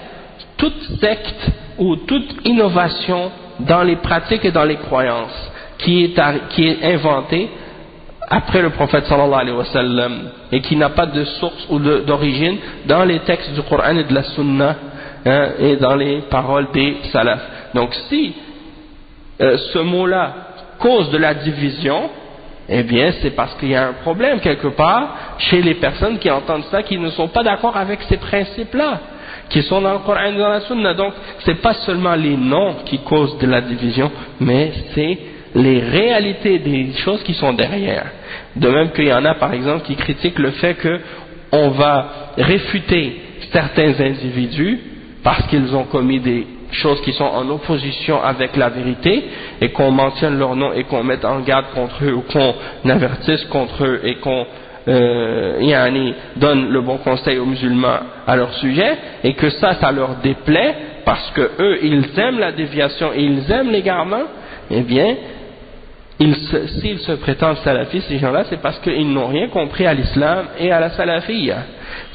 toute secte ou toute innovation dans les pratiques et dans les croyances qui est inventée après le prophète sallallahu alayhi wa sallam et qui n'a pas de source ou d'origine dans les textes du Coran et de la Sunna, hein, et dans les paroles des salaf. Donc si ce mot-là cause de la division, eh bien c'est parce qu'il y a un problème quelque part chez les personnes qui entendent ça, qui ne sont pas d'accord avec ces principes-là, qui sont dans le Coran et dans la Sunna. Donc c'est pas seulement les noms qui causent de la division, mais c'est les réalités des choses qui sont derrière. De même qu'il y en a par exemple qui critiquent le fait qu'on va réfuter certains individus parce qu'ils ont commis des choses qui sont en opposition avec la vérité, et qu'on mentionne leur nom et qu'on mette en garde contre eux, ou qu'on avertisse contre eux et qu'on donne le bon conseil aux musulmans à leur sujet, et que ça leur déplaît parce que eux ils aiment la déviation et ils aiment l'égarement. Eh bien s'ils se prétendent salafistes, ces gens-là, c'est parce qu'ils n'ont rien compris à l'islam et à la salafiyya,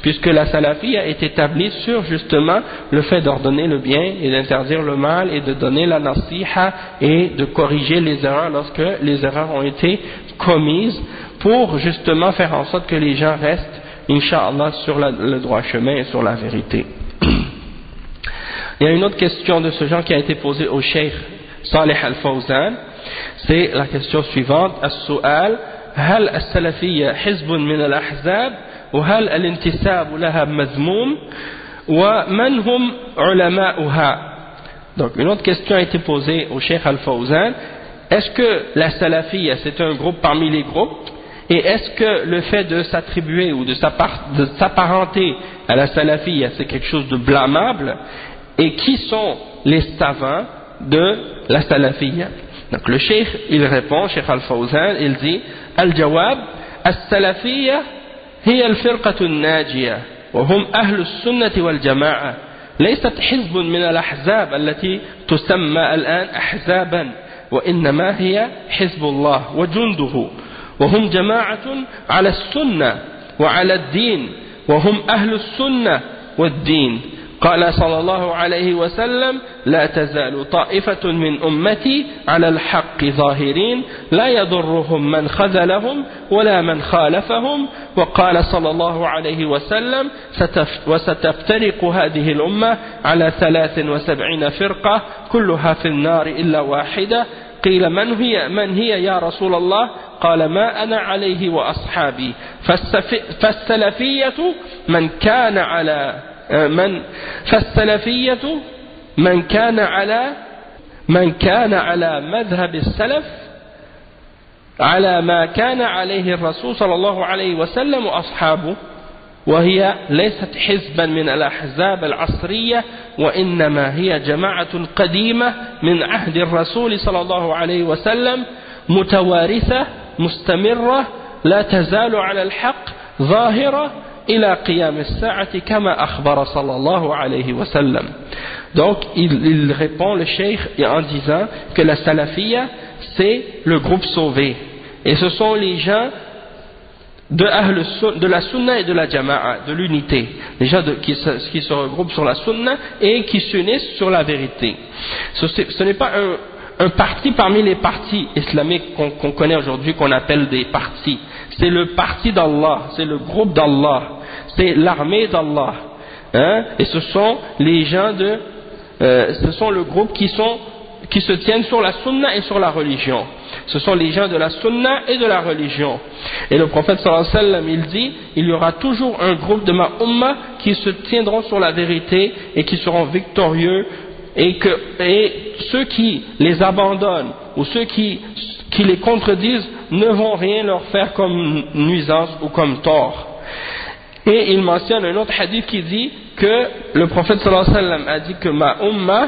puisque la salafiyya est établie sur justement le fait d'ordonner le bien et d'interdire le mal, et de donner la nasiha et de corriger les erreurs lorsque les erreurs ont été commises, pour justement faire en sorte que les gens restent, incha'Allah, sur le droit chemin et sur la vérité. Il y a une autre question de ce genre qui a été posée au Cheikh Salih Al-Fawzan. C'est la question suivante: السؤال هل السلفية حزب من الأحزاب وهل الانتساب لها مذموم ومن هم علماؤها. Donc une autre question a été posée au Cheikh Al-Fawzan: est-ce que la salafiyya c'est un groupe parmi les groupes, et est-ce que le fait de s'attribuer ou de s'apparenter à la salafiyya c'est quelque chose de blâmable, et qui sont les savants de la salafiyya? Donc le cheikh il répond, Cheikh Al-Fawzan, il dit: Al-Jawab, As-Salafiyya hiya al-firqatu an-najiyah wa hum ahlu as-sunnah wal-jama'a laysat hizbun min al-ahzab allati tusamma al-an ahzaban wa innama hiya hizbullah wa junduhu wa hum jama'atun 'ala as-sunnah wa 'ala ad-din wa hum ahlu as-sunnah wad-din. قال صلى الله عليه وسلم: لا تزال طائفة من أمتي على الحق ظاهرين لا يضرهم من خذلهم ولا من خالفهم. وقال صلى الله عليه وسلم: وستفترق هذه الأمة على 73 فرقة كلها في النار إلا واحدة. قيل من هي يا رسول الله؟ قال: ما أنا عليه وأصحابي. فالسلفية فالسلفية من كان على مذهب السلف على ما كان عليه الرسول صلى الله عليه وسلم وأصحابه، وهي ليست حزبا من الأحزاب العصرية، وإنما هي جماعة قديمة من عهد الرسول صلى الله عليه وسلم متوارثة مستمرة لا تزال على الحق ظاهرة إلى قيام الساعة كما أخبر صلى الله عليه وسلم. Donc il répond le cheikh en disant que la salafiyya c'est le groupe sauvé, et ce sont les gens de la sunna et de la jama'a, de l'unité, les gens qui se regroupent sur la sunna et qui s'unissent sur la vérité. Ce n'est pas un parti parmi les partis islamiques qu'on connaît aujourd'hui, qu'on appelle des partis. C'est le parti d'Allah, c'est le groupe d'Allah, c'est l'armée d'Allah, hein? Et ce sont les gens ce sont le groupe qui se tiennent sur la sunna et sur la religion. Ce sont les gens de la sunna et de la religion. Et le prophète sallallahu alayhi wa sallam, il dit: il y aura toujours un groupe de ma umma qui se tiendront sur la vérité et qui seront victorieux, et ceux qui les abandonnent ou ceux qui les contredisent ne vont rien leur faire comme nuisance ou comme tort. Et il mentionne un autre hadith qui dit que le prophète sallallahu alayhi wa sallam a dit que ma umma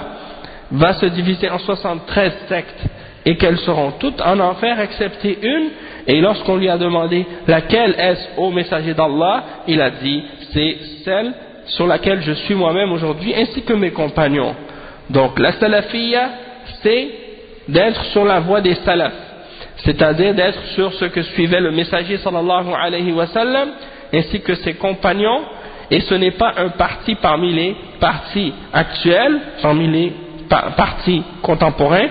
va se diviser en 73 sectes et qu'elles seront toutes en enfer excepté une. Et lorsqu'on lui a demandé laquelle est-ce, ô messager d'Allah, il a dit: c'est celle sur laquelle je suis moi-même aujourd'hui, ainsi que mes compagnons. Donc la salafiyya, c'est d'être sur la voie des salafs, c'est-à-dire d'être sur ce que suivait le messager sallallahu alayhi wa sallam, ainsi que ses compagnons, et ce n'est pas un parti parmi les partis actuels, parmi les partis contemporains,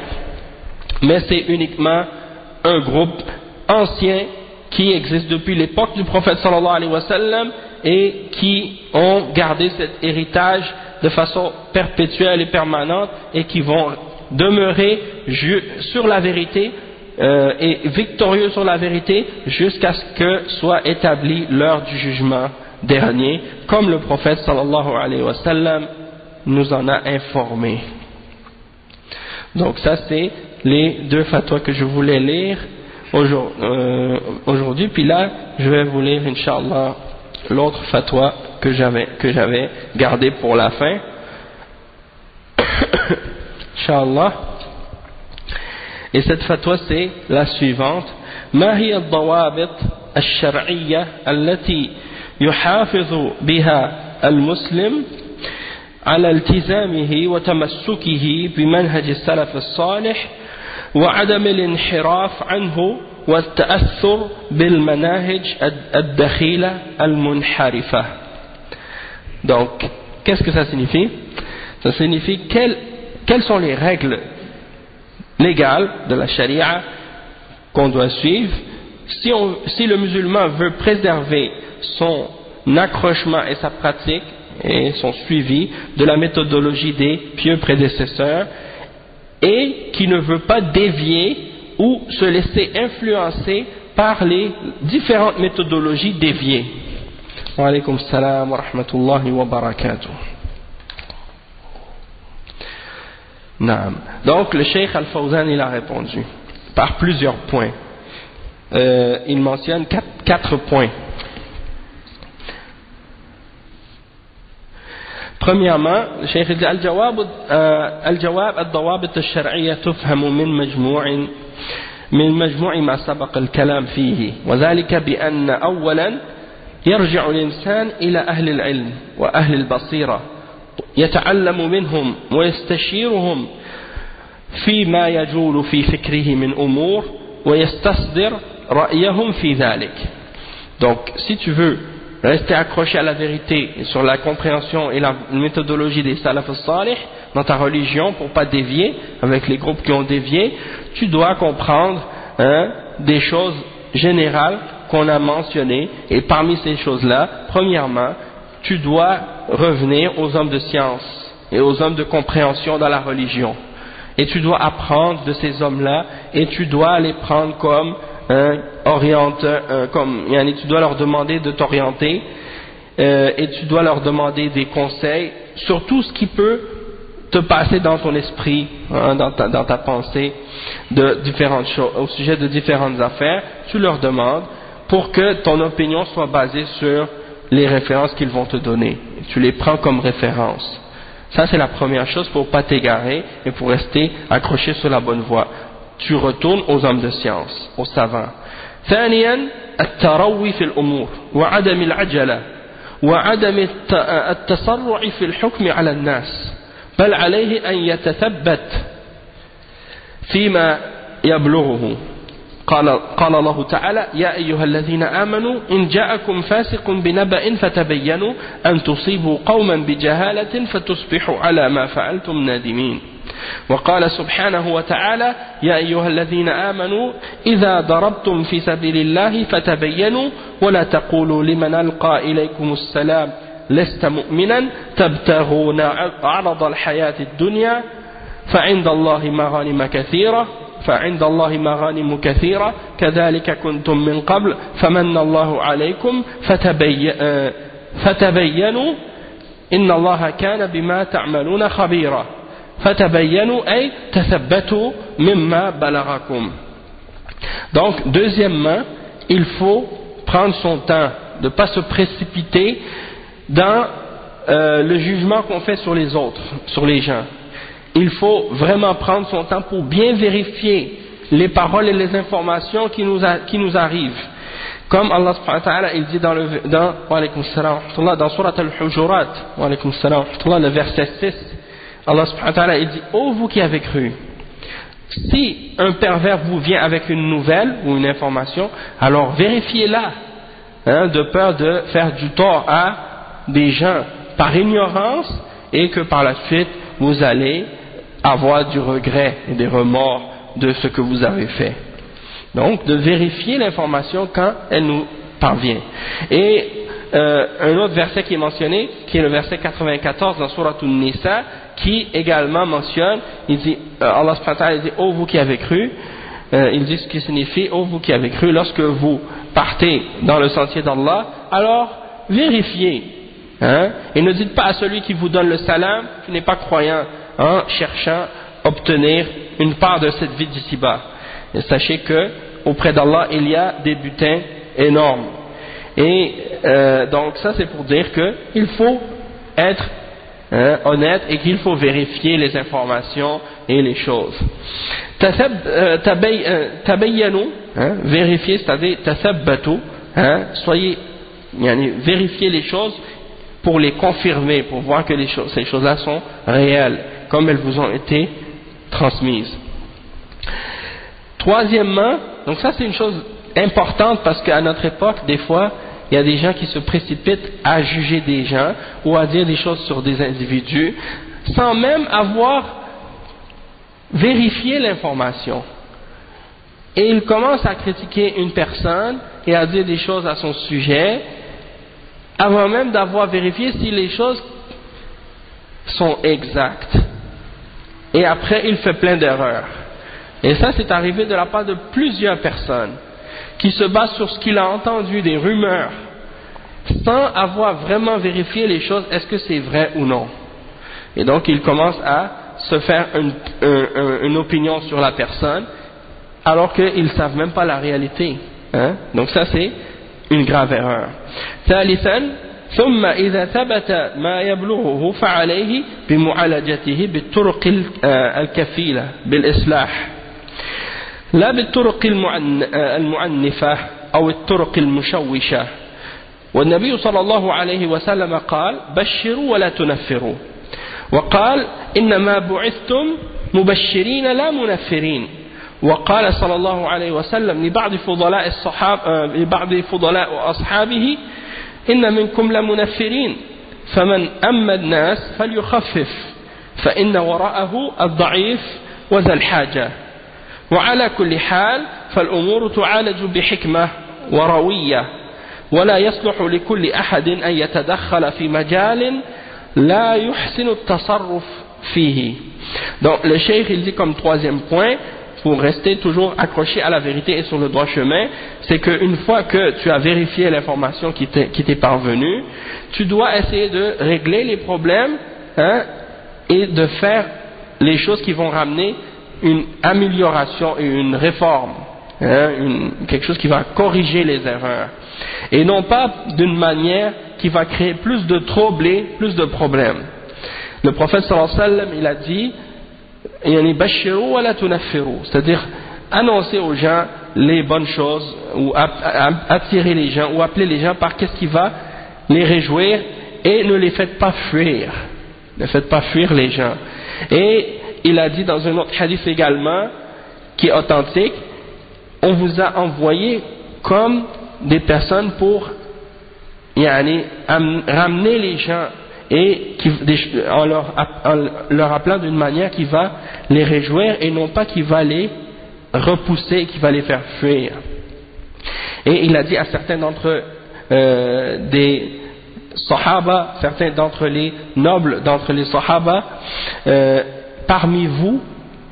mais c'est uniquement un groupe ancien qui existe depuis l'époque du prophète sallallahu alayhi wa sallam et qui ont gardé cet héritage de façon perpétuelle et permanente et qui vont demeurer sur la vérité et victorieux sur la vérité jusqu'à ce que soit établie l'heure du jugement dernier, comme le prophète sallallahu alayhi wa sallam nous en a informé. Donc ça c'est les deux fatwas que je voulais lire aujourd'hui, puis là je vais vous lire Inch'Allah l'autre fatwa que j'avais gardé pour la fin. Inch'Allah. Et cette fatwa c'est la suivante: ما هي الضوابط الشرعية التي يحافظ بها المسلم على التزامه وتمسكه بمنهج السلف الصالح وعدم الانحراف عنه والتأثر بالمناهج الدخيلة المنحرفة. Donc, qu'est-ce que ça signifie? Ça signifie quelles sont les règles légales de la charia qu'on doit suivre si le musulman veut préserver son accrochement et sa pratique et son suivi de la méthodologie des pieux prédécesseurs et qui ne veut pas dévier ou se laisser influencer par les différentes méthodologies déviées. Wa alaykum salam wa rahmatullahi wa barakatuh. Naam. Donc le Cheikh Al-Fawzan il a répondu par plusieurs points. Il mentionne quatre points. Premièrement, le Cheikh dit الجواب الضوابط الشرعية تفهم من مجموع ما سبق الكلام فيه وذلك بأن أولا يرجع الإنسان إلى أهل العلم وأهل البصيرة يتعلم منهم ويستشيرهم فيما يجول في فكره من أمور ويستصدر رأيهم في ذلك. Donc, si tu veux rester accroché à la vérité et sur la compréhension et la méthodologie des salaf al-salih dans ta religion pour pas dévier avec les groupes qui ont dévié, tu dois comprendre des choses générales qu'on a mentionnées, et parmi ces choses-là, premièrement, tu dois revenir aux hommes de science et aux hommes de compréhension dans la religion, et tu dois apprendre de ces hommes-là et tu dois les prendre comme tu dois leur demander de t'orienter et tu dois leur demander des conseils sur tout ce qui peut te passer dans ton esprit, dans ta pensée de différentes choses, au sujet de différentes affaires. Tu leur demandes pour que ton opinion soit basée sur les références qu'ils vont te donner. Tu les prends comme références. Ça c'est la première chose pour ne pas t'égarer et pour rester accroché sur la bonne voie. Tu retournes aux hommes de science, aux savants. ثانيا التروي في الأمور وعدم العجلة وعدم التسرع في الحكم على الناس بل عليه أن يتثبت فيما يبلغه. قال الله تعالى يا أيها الذين آمنوا إن جاءكم فاسق بنبأ فتبينوا أن تصيبوا قوما بجهالة فتصبحوا على ما فعلتم نادمين. وقال سبحانه وتعالى يا أيها الذين آمنوا إذا ضربتم في سبيل الله فتبينوا ولا تقولوا لمن ألقى إليكم السلام لست مؤمنا تبتغون عرض الحياة الدنيا فعند الله مغانم كثيرة كذلك كنتم من قبل فمن الله عليكم فتبينوا إن الله كان بما تعملون خبيرا. فتبينوا أي تثبتوا مما بلغكم. Donc deuxièmement, il faut prendre son temps, de ne pas se précipiter dans le jugement qu'on fait sur les autres, sur les gens. Il faut vraiment prendre son temps pour bien vérifier les paroles et les informations qui nous arrivent. Comme Allah subhanahu wa ta'ala, il dit dans Surat al-Hujurat, le verset 6, Allah subhanahu wa ta'ala, il dit, ô vous qui avez cru, si un pervers vous vient avec une nouvelle ou une information, alors vérifiez-la, de peur de faire du tort à des gens par ignorance et que par la suite vous allez avoir du regret et des remords de ce que vous avez fait. Donc de vérifier l'information quand elle nous parvient. Et un autre verset qui est mentionné, qui est le verset 94 dans Surat An-Nisa, qui également mentionne, il dit, Allah subhanahu wa ta'ala dit, ô vous qui avez cru, il dit ce qui signifie, ô vous qui avez cru, lorsque vous partez dans le sentier d'Allah, alors vérifiez, et ne dites pas à celui qui vous donne le salam, tu n'es pas croyant, en cherchant à obtenir une part de cette vie d'ici-bas. Et sachez que auprès d'Allah il y a des butins énormes. Et donc ça c'est pour dire que il faut être honnête et qu'il faut vérifier les informations et les choses. Tabayyanu, vérifier, c'est-à-dire tathabbatu, soyez, vérifiez les choses pour les confirmer, pour voir que ces choses-là sont réelles, comme elles vous ont été transmises. Troisièmement, donc ça c'est une chose importante parce qu'à notre époque, des fois, il y a des gens qui se précipitent à juger des gens ou à dire des choses sur des individus sans même avoir vérifié l'information. Et ils commencent à critiquer une personne et à dire des choses à son sujet avant même d'avoir vérifié si les choses sont exactes. Et après, il fait plein d'erreurs. Et ça, c'est arrivé de la part de plusieurs personnes qui se basent sur ce qu'il a entendu, des rumeurs, sans avoir vraiment vérifié les choses, est-ce que c'est vrai ou non. Et donc, ils commencent à se faire une opinion sur la personne, alors qu'ils ne savent même pas la réalité. Donc ça, c'est une grave erreur. ثالثا ثم إذا ثبت ما يبلغه فعليه بمعالجته بالطرق الكفيلة بالإصلاح لا بالطرق المعنفة أو الطرق المشوشة. والنبي صلى الله عليه وسلم قال بشروا ولا تنفروا، وقال إنما بعثتم مبشرين لا منفرين. وقال صلى الله عليه وسلم لبعض فضلاء أصحابه إن منكم لمنفرين فمن أما الناس فليخفف فإن وراءه الضعيف وذا الحاجة. وعلى كل حال فالأمور تعالج بحكمة وروية ولا يصلح لكل أحد أن يتدخل في مجال لا يحسن التصرف فيه. Donc le cheikh il dit comme troisième point, pour rester toujours accroché à la vérité et sur le droit chemin, c'est qu'une fois que tu as vérifié l'information qui t'est parvenue, tu dois essayer de régler les problèmes et de faire les choses qui vont ramener une amélioration et une réforme, quelque chose qui va corriger les erreurs, et non pas d'une manière qui va créer plus de troubles et plus de problèmes. Le prophète sallallahu alayhi wa sallam, il a dit c'est-à-dire annoncer aux gens les bonnes choses ou attirer les gens ou appeler les gens par qu'est-ce qui va les réjouir et ne les faites pas fuir, ne faites pas fuir les gens. Et il a dit dans un autre hadith également qui est authentique, on vous a envoyé comme des personnes pour ramener les gens et en leur appelant d'une manière qui va les réjouir et non pas qui va les repousser, qui va les faire fuir. Et il a dit à certains d'entre des sahaba, certains d'entre les nobles d'entre les sahaba, parmi vous,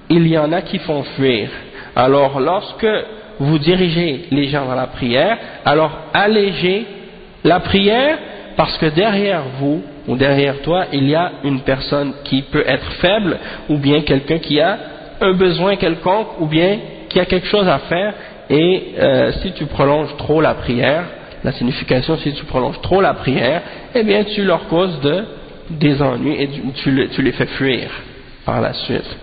il y en a qui font fuir. Alors lorsque vous dirigez les gens dans la prière, alors allégez la prière, parce que derrière vous ou derrière toi, il y a une personne qui peut être faible, ou bien quelqu'un qui a un besoin quelconque, ou bien qui a quelque chose à faire, et si tu prolonges trop la prière, la signification, si tu prolonges trop la prière, eh bien tu leur causes des ennuis et tu les fais fuir par la suite.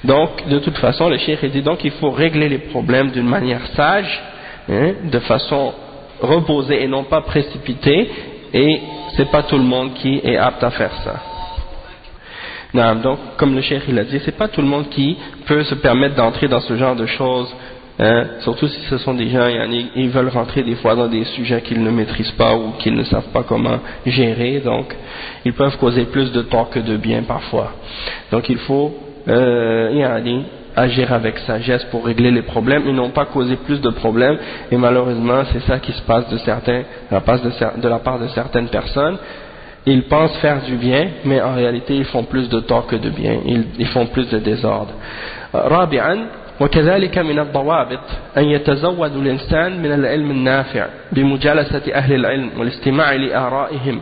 Donc, de toute façon, le cheikh dit donc qu'il faut régler les problèmes d'une manière sage, de façon reposer et non pas précipiter, et c'est pas tout le monde qui est apte à faire ça. Non, donc, comme le cheikh il a dit, c'est pas tout le monde qui peut se permettre d'entrer dans ce genre de choses, hein, surtout si ce sont des gens, ils veulent rentrer des fois dans des sujets qu'ils ne maîtrisent pas ou qu'ils ne savent pas comment gérer, donc ils peuvent causer plus de tort que de bien parfois. Donc il faut agir avec sagesse pour régler les problèmes et non pas causer plus de problèmes, et malheureusement c'est ça qui se passe de la part de certaines personnes. Ils pensent faire du bien, mais en réalité ils font plus de tort que de bien, ils font plus de désordre. رابعا وكذلك من الضوابط أن يتزود الإنسان من العلم النافع بمجالسة أهل العلم والاستماع لآرائهم،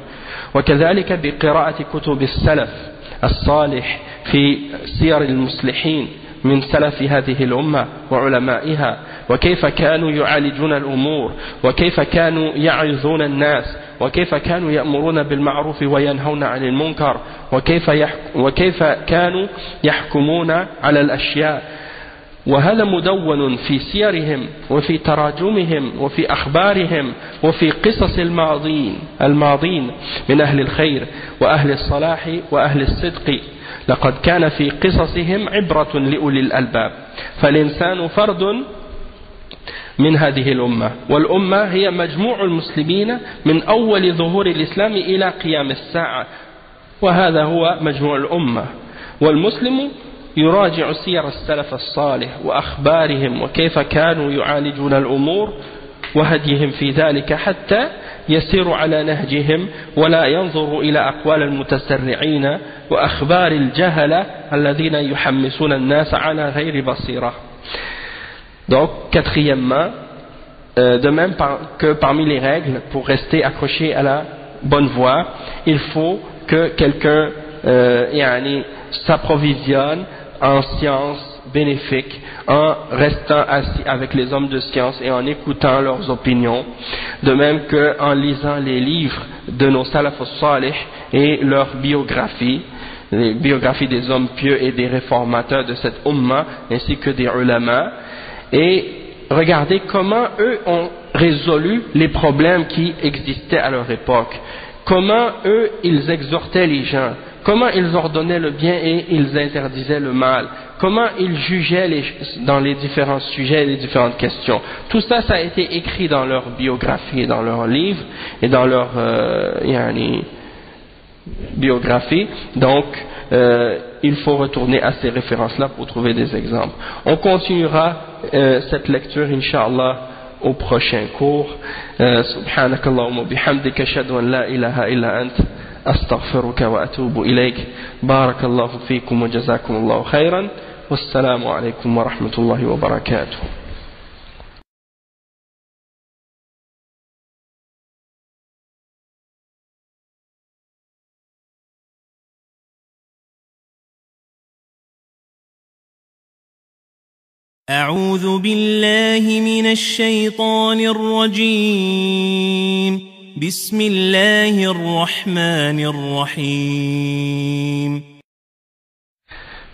وكذلك بقراءة كتب السلف الصالح في سير المصلحين من سلف هذه الأمة وعلمائها، وكيف كانوا يعالجون الأمور، وكيف كانوا يعظون الناس، وكيف كانوا يأمرون بالمعروف وينهون عن المنكر، وكيف كانوا يحكمون على الأشياء. وهذا مدون في سيرهم وفي تراجمهم وفي أخبارهم وفي قصص الماضين من أهل الخير وأهل الصلاح وأهل الصدق. لقد كان في قصصهم عبرة لأولي الألباب. فالإنسان فرد من هذه الأمة، والأمة هي مجموع المسلمين من أول ظهور الإسلام إلى قيام الساعة، وهذا هو مجموع الأمة. والمسلم يراجع سير السلف الصالح وأخبارهم وكيف كانوا يعالجون الأمور وهديهم في ذلك حتى يسير على نهجهم، ولا ينظر إلى أقوال المتسرعين وأخبار الجهلة الذين يحمسون الناس على غير بصيرة. Donc, quatrièmement, de même que parmi les règles pour rester accroché à la bonne voie, il faut que quelqu'un s'approvisionne en sciences bénéfiques en restant assis avec les hommes de science et en écoutant leurs opinions, de même qu'en lisant les livres de nos salaf al-salih et leurs biographies, les biographies des hommes pieux et des réformateurs de cette umma ainsi que des ulama, et regarder comment eux ont résolu les problèmes qui existaient à leur époque, comment eux ils exhortaient les gens, comment ils ordonnaient le bien et ils interdisaient le mal, comment ils jugeaient dans les différents sujets et les différentes questions. Tout ça, ça a été écrit dans leur biographie, dans leurs livres et dans leur biographie. Donc, il faut retourner à ces références-là pour trouver des exemples. On continuera cette lecture, Inch'Allah, au prochain cours. Subhanakallahumma bihamdika ashhadu an la ilaha illa ant astaghfiruka wa atubu ilayk. Barakallahu fikum wa jazakumullahu khairan. Wassalamu alaykum wa rahmatullahi wa barakatuh. أعوذ بالله من الشيطان الرجيم. بسم الله الرحمن الرحيم.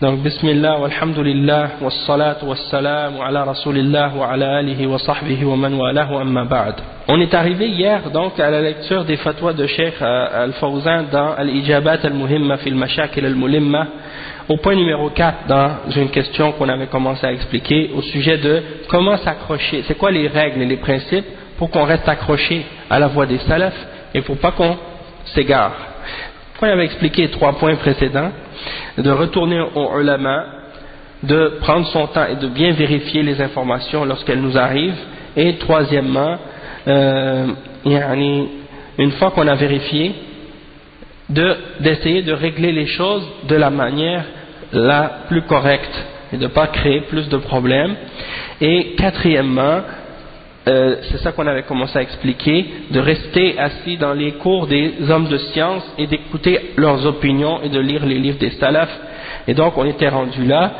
Donc, bismillah, walhamdulillah, wassalatu wassalamu ala rasulillah wa ala alihi wa sahbihi wa man walahu amma ba'd. On est arrivé hier donc à la lecture des fatwas de Cheikh Al-Fawzan dans Al-Ijabat Al-Muhimma fil Mashakil Al-Mulimma, au point numéro 4 dans une question qu'on avait commencé à expliquer au sujet de comment s'accrocher, c'est quoi les règles et les principes pour qu'on reste accroché à la voie des salafs et pour pas qu'on s'égare. On avait expliqué 3 points précédents, de retourner au ulama, de prendre son temps et de bien vérifier les informations lorsqu'elles nous arrivent, et troisièmement, une fois qu'on a vérifié, d'essayer de régler les choses de la manière la plus correcte et de ne pas créer plus de problèmes. Et quatrièmement, c'est ça qu'on avait commencé à expliquer, de rester assis dans les cours des hommes de science et d'écouter leurs opinions et de lire les livres des salafs. Et donc on était rendu là,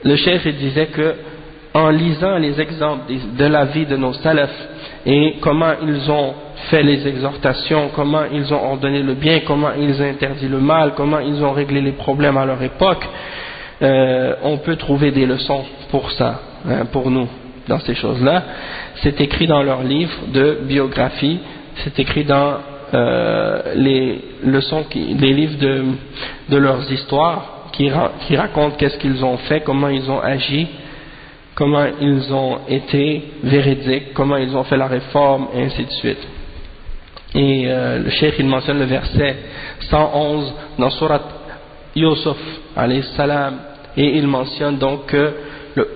le cheikh disait que en lisant les exemples de la vie de nos salafs et comment ils ont fait les exhortations, comment ils ont ordonné le bien, comment ils ont interdit le mal, comment ils ont réglé les problèmes à leur époque, on peut trouver des leçons pour ça, pour nous. dans ces choses-là. C'est écrit dans leurs livres de biographie, c'est écrit dans les livres de leurs histoires qui racontent qu'est-ce qu'ils ont fait, comment ils ont agi, comment ils ont été véridiques, comment ils ont fait la réforme, et ainsi de suite. Et le cheikh il mentionne le verset 111 dans Surat Yusuf alayhi salam, et il mentionne donc que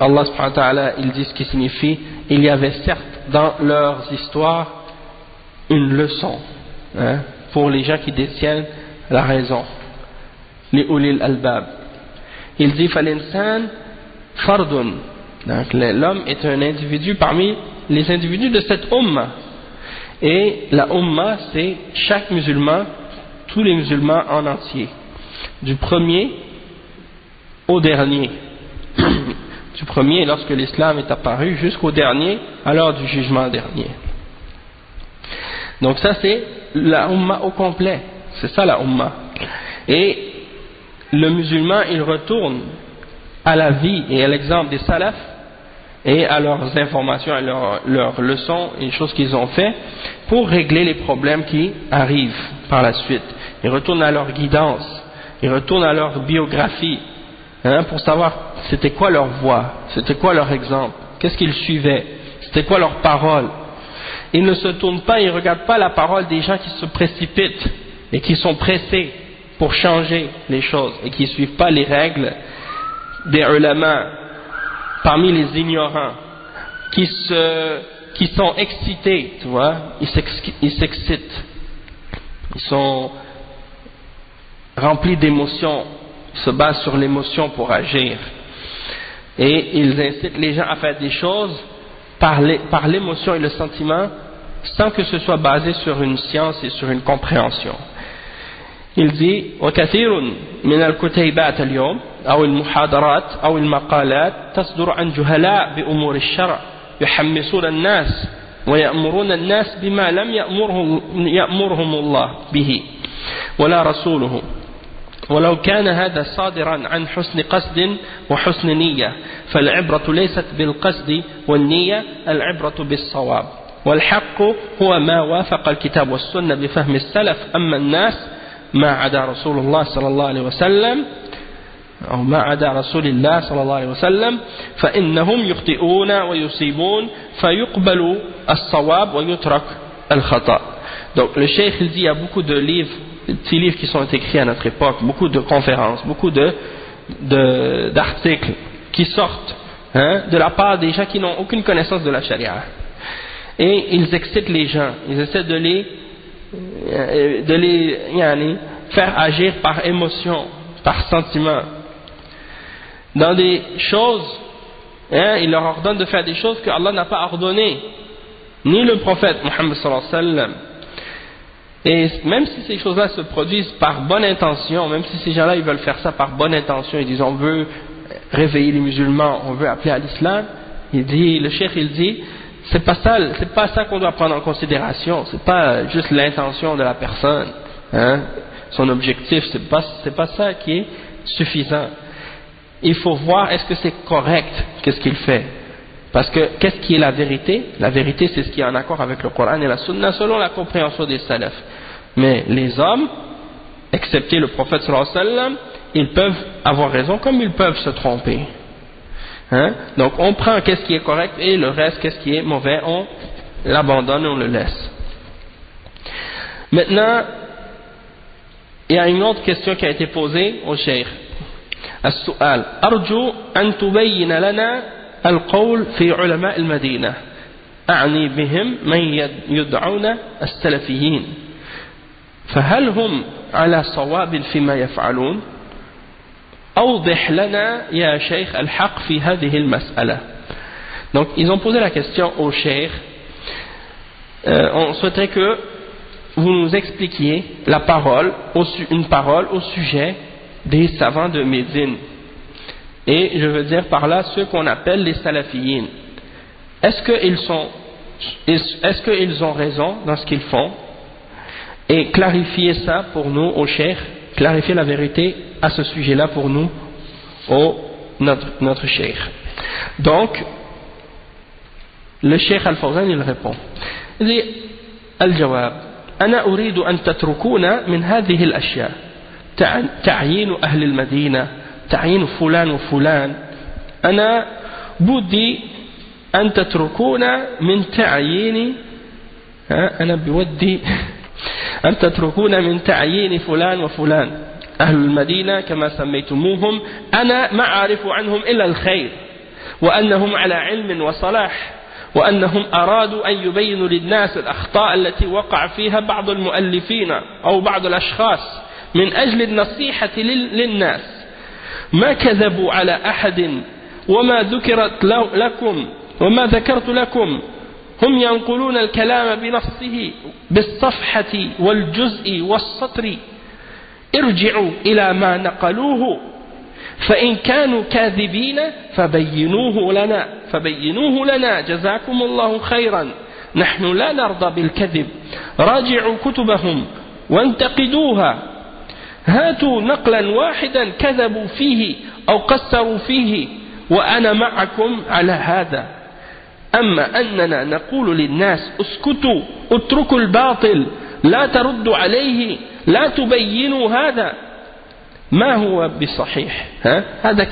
Allah subhanahu wa ta'ala il dit ce qui signifie il y avait certes dans leurs histoires une leçon pour les gens qui détiennent la raison, les ulil albab. Il dit falinsan fardun, donc l'homme est un individu parmi les individus de cette umma, et la umma c'est chaque musulman, tous les musulmans en entier, du premier au dernier, du premier lorsque l'islam est apparu jusqu'au dernier à l'heure du jugement dernier. Donc ça c'est la umma au complet, c'est ça la umma. Et le musulman il retourne à la vie et à l'exemple des salafs et à leurs informations, à leurs leçons et les choses qu'ils ont fait pour régler les problèmes qui arrivent par la suite. Ils retournent à leur guidance, ils retournent à leur biographie, pour savoir c'était quoi leur voie, c'était quoi leur exemple, qu'est-ce qu'ils suivaient, c'était quoi leur parole. Ils ne se tournent pas, ils ne regardent pas la parole des gens qui se précipitent et qui sont pressés pour changer les choses et qui ne suivent pas les règles des ulama parmi les ignorants, qui sont excités, tu vois, ils s'excitent, ils sont remplis d'émotions, ils se basent sur l'émotion pour agir, et ils incitent les gens à faire des choses par l'émotion et le sentiment, sans que ce soit basé sur une science et sur une compréhension. Il dit وكثير من الكتيبات اليوم أو المحاضرات أو المقالات تصدر عن جهلاء بأمور الشرع يحمسون الناس ويأمرون الناس بما لم يأمرهم الله به ولا رسوله ولو كان هذا صادرا عن حسن قصد وحسن نية فالعبرة ليست بالقصد والنية العبرة بالصواب والحق هو ما وافق الكتاب والسنة بفهم السلف أما الناس ما عدا رسول الله صلى الله عليه وسلم أو ما عدا رسول الله صلى الله عليه وسلم فإنهم يخطئون ويصيبون فيقبل الصواب ويترك الخطأ. Donc le cheikh il dit il y a beaucoup de livres, petits livres qui sont écrits à notre époque, beaucoup de conférences, beaucoup d'articles qui sortent de la part des gens qui n'ont aucune connaissance de la charia, et ils excitent les gens, ils essaient de les faire agir par émotion, par sentiment dans des choses, il leur ordonne de faire des choses que Allah n'a pas ordonnées, ni le prophète Muhammad sallallahu alayhi wa sallam. Et même si ces choses-là se produisent par bonne intention, même si ces gens-là ils veulent faire ça par bonne intention, ils disent on veut réveiller les musulmans, on veut appeler à l'islam, il dit, le cheikh il dit c'est pas ça qu'on doit prendre en considération, c'est pas juste l'intention de la personne, son objectif, c'est pas ça qui est suffisant. Il faut voir est-ce que c'est correct, qu'est-ce qu'il fait, parce que qu'est-ce qui est la vérité? La vérité c'est ce qui est en accord avec le Coran et la Sunna selon la compréhension des salafs. Mais les hommes, excepté le prophète sallallahu alayhi wa sallam, ils peuvent avoir raison comme ils peuvent se tromper. Donc on prend qu'est-ce qui est correct et le reste qu'est-ce qui est mauvais on l'abandonne et on le laisse. Maintenant il y a une autre question qui a été posée au cheikh. السؤال أرجو أن تبين لنا القول في علماء المدينة أعني بهم من يدعون السلفيين فهل هم على صواب فيما يفعلون أوضح لنا يا شيخ الحق في هذه المسألة. Donc ils ont posé la question au cheikh, on souhaiterait que vous nous expliquiez une parole au sujet des savants de Médine, et je veux dire par là ceux qu'on appelle les salafiyin. Est-ce qu'ils ont raison dans ce qu'ils font, et clarifier ça pour nous au cheikh, clarifier la vérité à ce sujet-là pour nous au notre cheikh. Donc Le Cheikh Al-Fawzan il répond, il dit الجواب أنا أريد أن تتركون من هذه الأشياء تعيين أهل المدينة تعيين فلان وفلان أنا بدي أن تتركون من تعيين أنا بودي أن تتركون من تعيين فلان وفلان أهل المدينة كما سميتموهم أنا ما أعرف عنهم إلا الخير وأنهم على علم وصلاح وأنهم أرادوا أن يبينوا للناس الأخطاء التي وقع فيها بعض المؤلفين أو بعض الأشخاص من أجل النصيحة للناس ما كذبوا على أحد وما ذكرت لكم هم ينقلون الكلام بنصه بالصفحة والجزء والسطر ارجعوا إلى ما نقلوه فإن كانوا كاذبين فبينوه لنا جزاكم الله خيرا نحن لا نرضى بالكذب راجعوا كتبهم وانتقدوها هاتوا نقلا واحدا كذبوا فيه أو قصروا فيه وأنا معكم على هذا أما أننا نقول للناس اسكتوا اتركوا الباطل لا تردوا عليه لا تبينوا هذا ما هو بصحيح هذا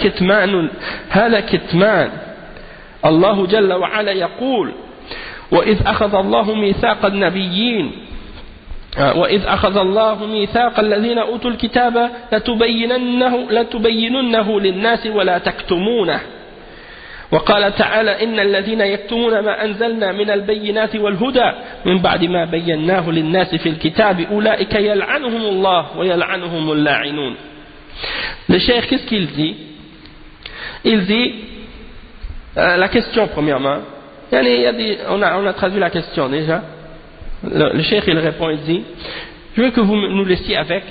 كتمان الله جل وعلا يقول وإذ أخذ الله ميثاق الذين أوتوا الكتاب لتبيننه للناس ولا تكتمونه وقال تعالى إن الذين يكتمون ما أنزلنا من البينات والهدى من بعد ما بيناه للناس في الكتاب أولئك يلعنهم الله ويلعنهم اللاعنون. Le cheikh, qu'est-ce qu'il dit? Il dit la question premièrement, on a traduit la question déjà. Le cheikh il répond, il dit je veux que vous nous laissiez avec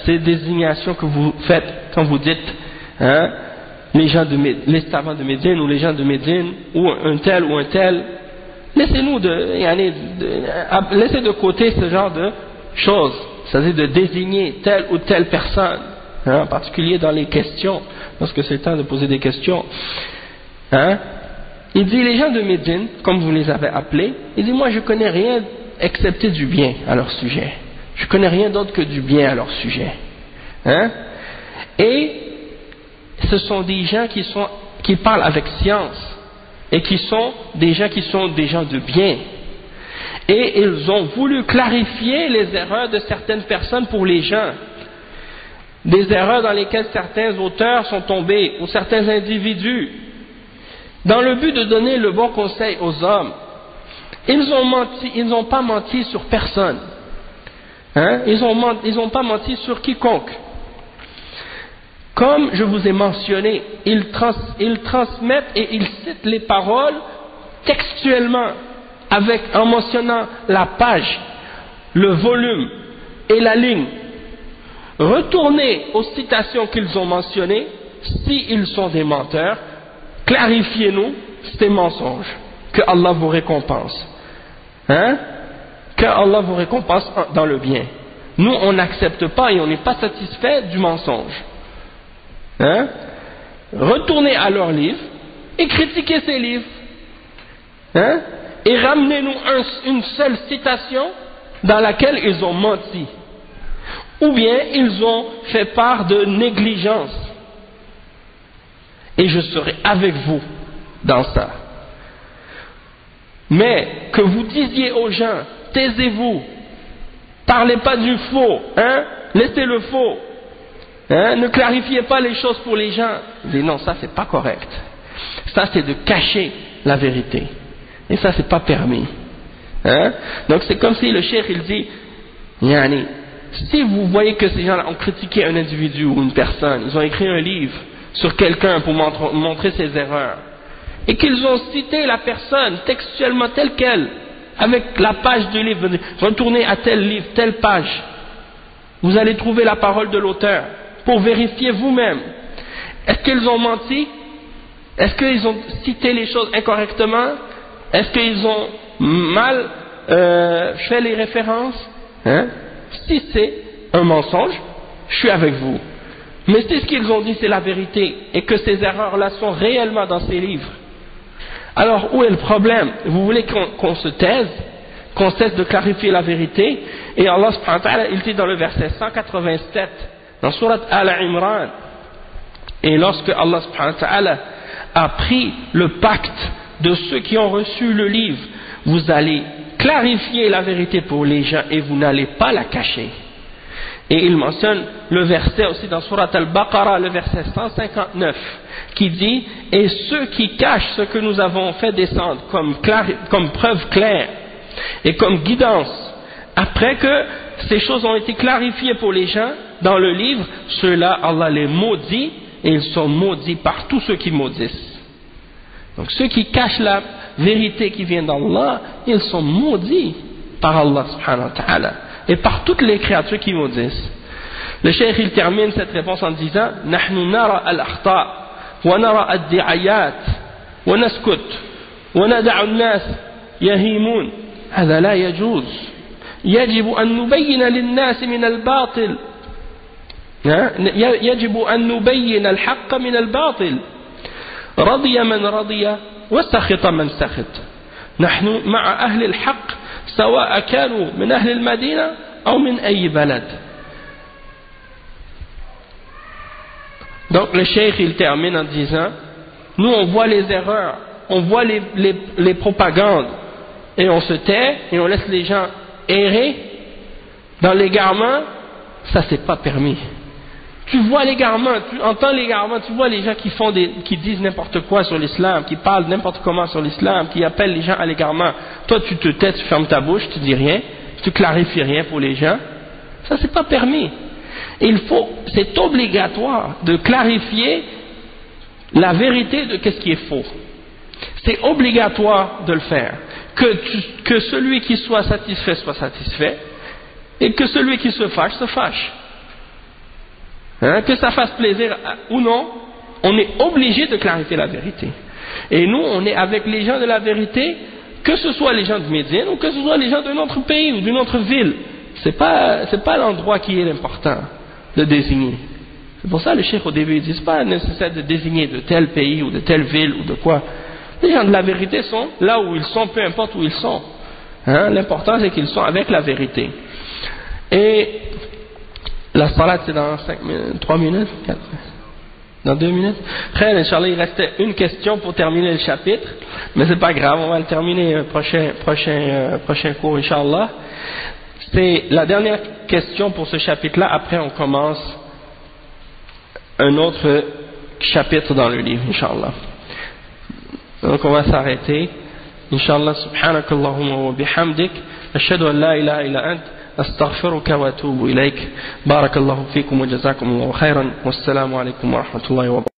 ces désignations que vous faites quand vous dites les savants de Médine ou les gens de Médine ou un tel, laissez-nous laissez de côté ce genre de choses, c'est-à-dire de désigner telle ou telle personne, en particulier dans les questions, lorsque c'est le temps de poser des questions. Il dit les gens de Médine, comme vous les avez appelés, il dit moi je connais rien excepté du bien à leur sujet, je connais rien d'autre que du bien à leur sujet. Et ce sont des gens qui parlent avec science et qui sont des gens de bien. Et ils ont voulu clarifier les erreurs de certaines personnes pour les gens, des erreurs dans lesquelles certains auteurs sont tombés ou certains individus, dans le but de donner le bon conseil aux hommes. Ils n'ont pas menti sur personne, ils n'ont pas menti sur quiconque. Comme je vous ai mentionné, ils transmettent et ils citent les paroles textuellement, en mentionnant la page, le volume et la ligne. Retournez aux citations qu'ils ont mentionnées, s'ils sont des menteurs, clarifiez-nous ces mensonges, que Allah vous récompense. Que Allah vous récompense dans le bien. Nous, on n'accepte pas et on n'est pas satisfait du mensonge. Retournez à leurs livres et critiquez ces livres. Et ramenez-nous une seule citation dans laquelle ils ont menti. Ou bien ils ont fait part de négligence. Et je serai avec vous dans ça. Mais que vous disiez aux gens, taisez-vous, parlez pas du faux, laissez le faux, ne clarifiez pas les choses pour les gens. Mais non, ça c'est pas correct. Ça c'est de cacher la vérité. Et ça c'est pas permis. Donc c'est comme si le cheikh il dit, si vous voyez que ces gens-là ont critiqué un individu ou une personne, ils ont écrit un livre sur quelqu'un pour montrer ses erreurs, et qu'ils ont cité la personne textuellement telle qu'elle, avec la page du livre, retournez à tel livre, telle page, vous allez trouver la parole de l'auteur, pour vérifier vous-même. Est-ce qu'ils ont menti? Est-ce qu'ils ont cité les choses incorrectement? Est-ce qu'ils ont mal fait les références? Si c'est un mensonge, je suis avec vous. Mais si ce qu'ils ont dit c'est la vérité et que ces erreurs-là sont réellement dans ces livres, Alors, où est le problème? Vous voulez qu'on se taise, qu'on cesse de clarifier la vérité? Et Allah subhanahu wa ta'ala, il dit dans le verset 187, dans Surat Al-Imran, et lorsque Allah subhanahu wa ta'ala a pris le pacte de ceux qui ont reçu le livre, vous allez clarifier la vérité pour les gens et vous n'allez pas la cacher. Et il mentionne le verset aussi dans Surat Al-Baqarah, le verset 159, qui dit: et ceux qui cachent ce que nous avons fait descendre comme preuve claire et comme guidance, après que ces choses ont été clarifiées pour les gens dans le livre, ceux-là, Allah les maudit, et ils sont maudits par tous ceux qui maudissent. Donc ceux qui cachent la vérité qui vient d'Allah, ils sont maudits par Allah subhanahu wa ta'ala et par toutes les créatures qui maudissent. Le cheikh il termine cette réponse en disant: نحن نرى الأخطاء ونرى الدعايات ونسكت وندع الناس يهيمون هذا لا يجوز يجب أن نبين للناس من الباطل يجب أن نبين الحق من الباطل رضي من رضي وسخط من سخط نحن مع أهل الحق سواء كانوا من أهل المدينة أو من أي بلد. Donc le cheikh il termine en disant: nous on voit les erreurs, on voit les propagandes et on se tait et on laisse les gens errer dans l'égarement, ça c'est pas permis. Tu vois l'égarement, tu entends l'égarement, tu vois les gens qui disent n'importe quoi sur l'islam, qui parlent n'importe comment sur l'islam, qui appellent les gens à l'égarement. Toi tu te tais, tu fermes ta bouche, tu dis rien, tu clarifies rien pour les gens. Ça c'est pas permis. C'est obligatoire de clarifier la vérité de qu'est-ce qui est faux. C'est obligatoire de le faire. Que celui qui soit satisfait, et que celui qui se fâche, que ça fasse plaisir ou non, on est obligé de clarifier la vérité. Et nous, on est avec les gens de la vérité, que ce soit les gens de Médine ou que ce soit les gens d'un autre pays ou d'une autre ville. C'est pas l'endroit qui est l'important de désigner. C'est pour ça le cheikh au début il dit: c'est pas nécessaire de désigner de tel pays ou de telle ville ou de quoi. Les gens de la vérité sont là où ils sont, peu importe où ils sont. L'important c'est qu'ils sont avec la vérité. Et la salat c'est dans 3 minutes, 4, dans 2 minutes. Après, Inch'Allah, il restait une question pour terminer le chapitre, mais c'est pas grave, on va le terminer prochain cours, Inch'Allah. C'est la dernière question pour ce chapitre-là. Après, on commence un autre chapitre dans le livre, Inch'Allah. Donc, on va s'arrêter. Inch'Allah, subhanakallahumma wa bihamdik, ashhadu an la ilaha illa ant, astaghfiruka wa atubu ilayk. Barakallahu fikum wa jazakumullahu khairan. Wassalamu alaikum wa rahmatullahi wa barakatuh.